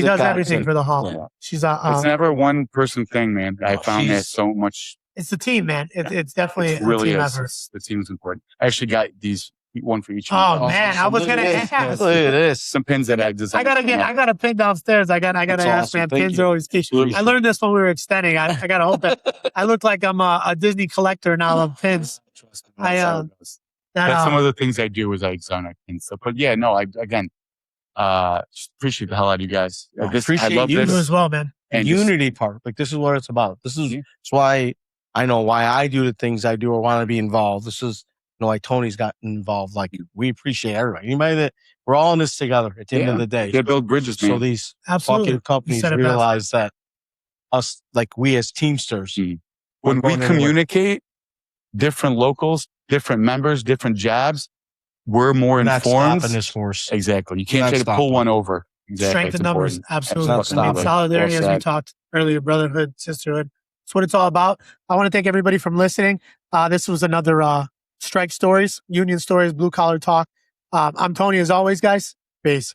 does everything for the hall. Yeah. She's It's never a one person thing, man. I found that so much. It's the team, man. It's definitely It really a team is. effort. The team's important. I actually got these, one for each. Oh one. man, I was gonna ask. Look at this. Some pins that I designed. I got a pin downstairs. I gotta That's ask, awesome. man. Thank Pins you. are always key. I learned this when we were extending. I gotta hope that I look like I'm a Disney collector now of pins. Trust me, that's how it goes. That, That's some of the things I do is I exotic and stuff. But yeah, no, just appreciate the hell out of you guys. I I appreciate love you you this. as well, man. The And just- unity part. Like, this is what it's about. This is Yeah. it's why I know why I do the things I do or want to be involved. This is, you know, why Tony's gotten involved. Like, we appreciate everybody. Anybody that we're all in this together at the end of the day. They build bridges, man. So these Absolutely. fucking companies said it best. realize that us, like we as Teamsters, When we going anywhere. communicate, different locals, different members, different jobs, we're more not informed. stopping this horse. Exactly. You can't Not try to pull stopping. one over. Exactly. Strength It's in numbers. important. Absolutely. Not I mean, stopping. solidarity, Well as we said. talked earlier, brotherhood, sisterhood. That's what it's all about. I want to thank everybody from listening. This was another Strike Stories, Union Stories, Blue Collar Talk. I'm Tony as always, guys. Peace.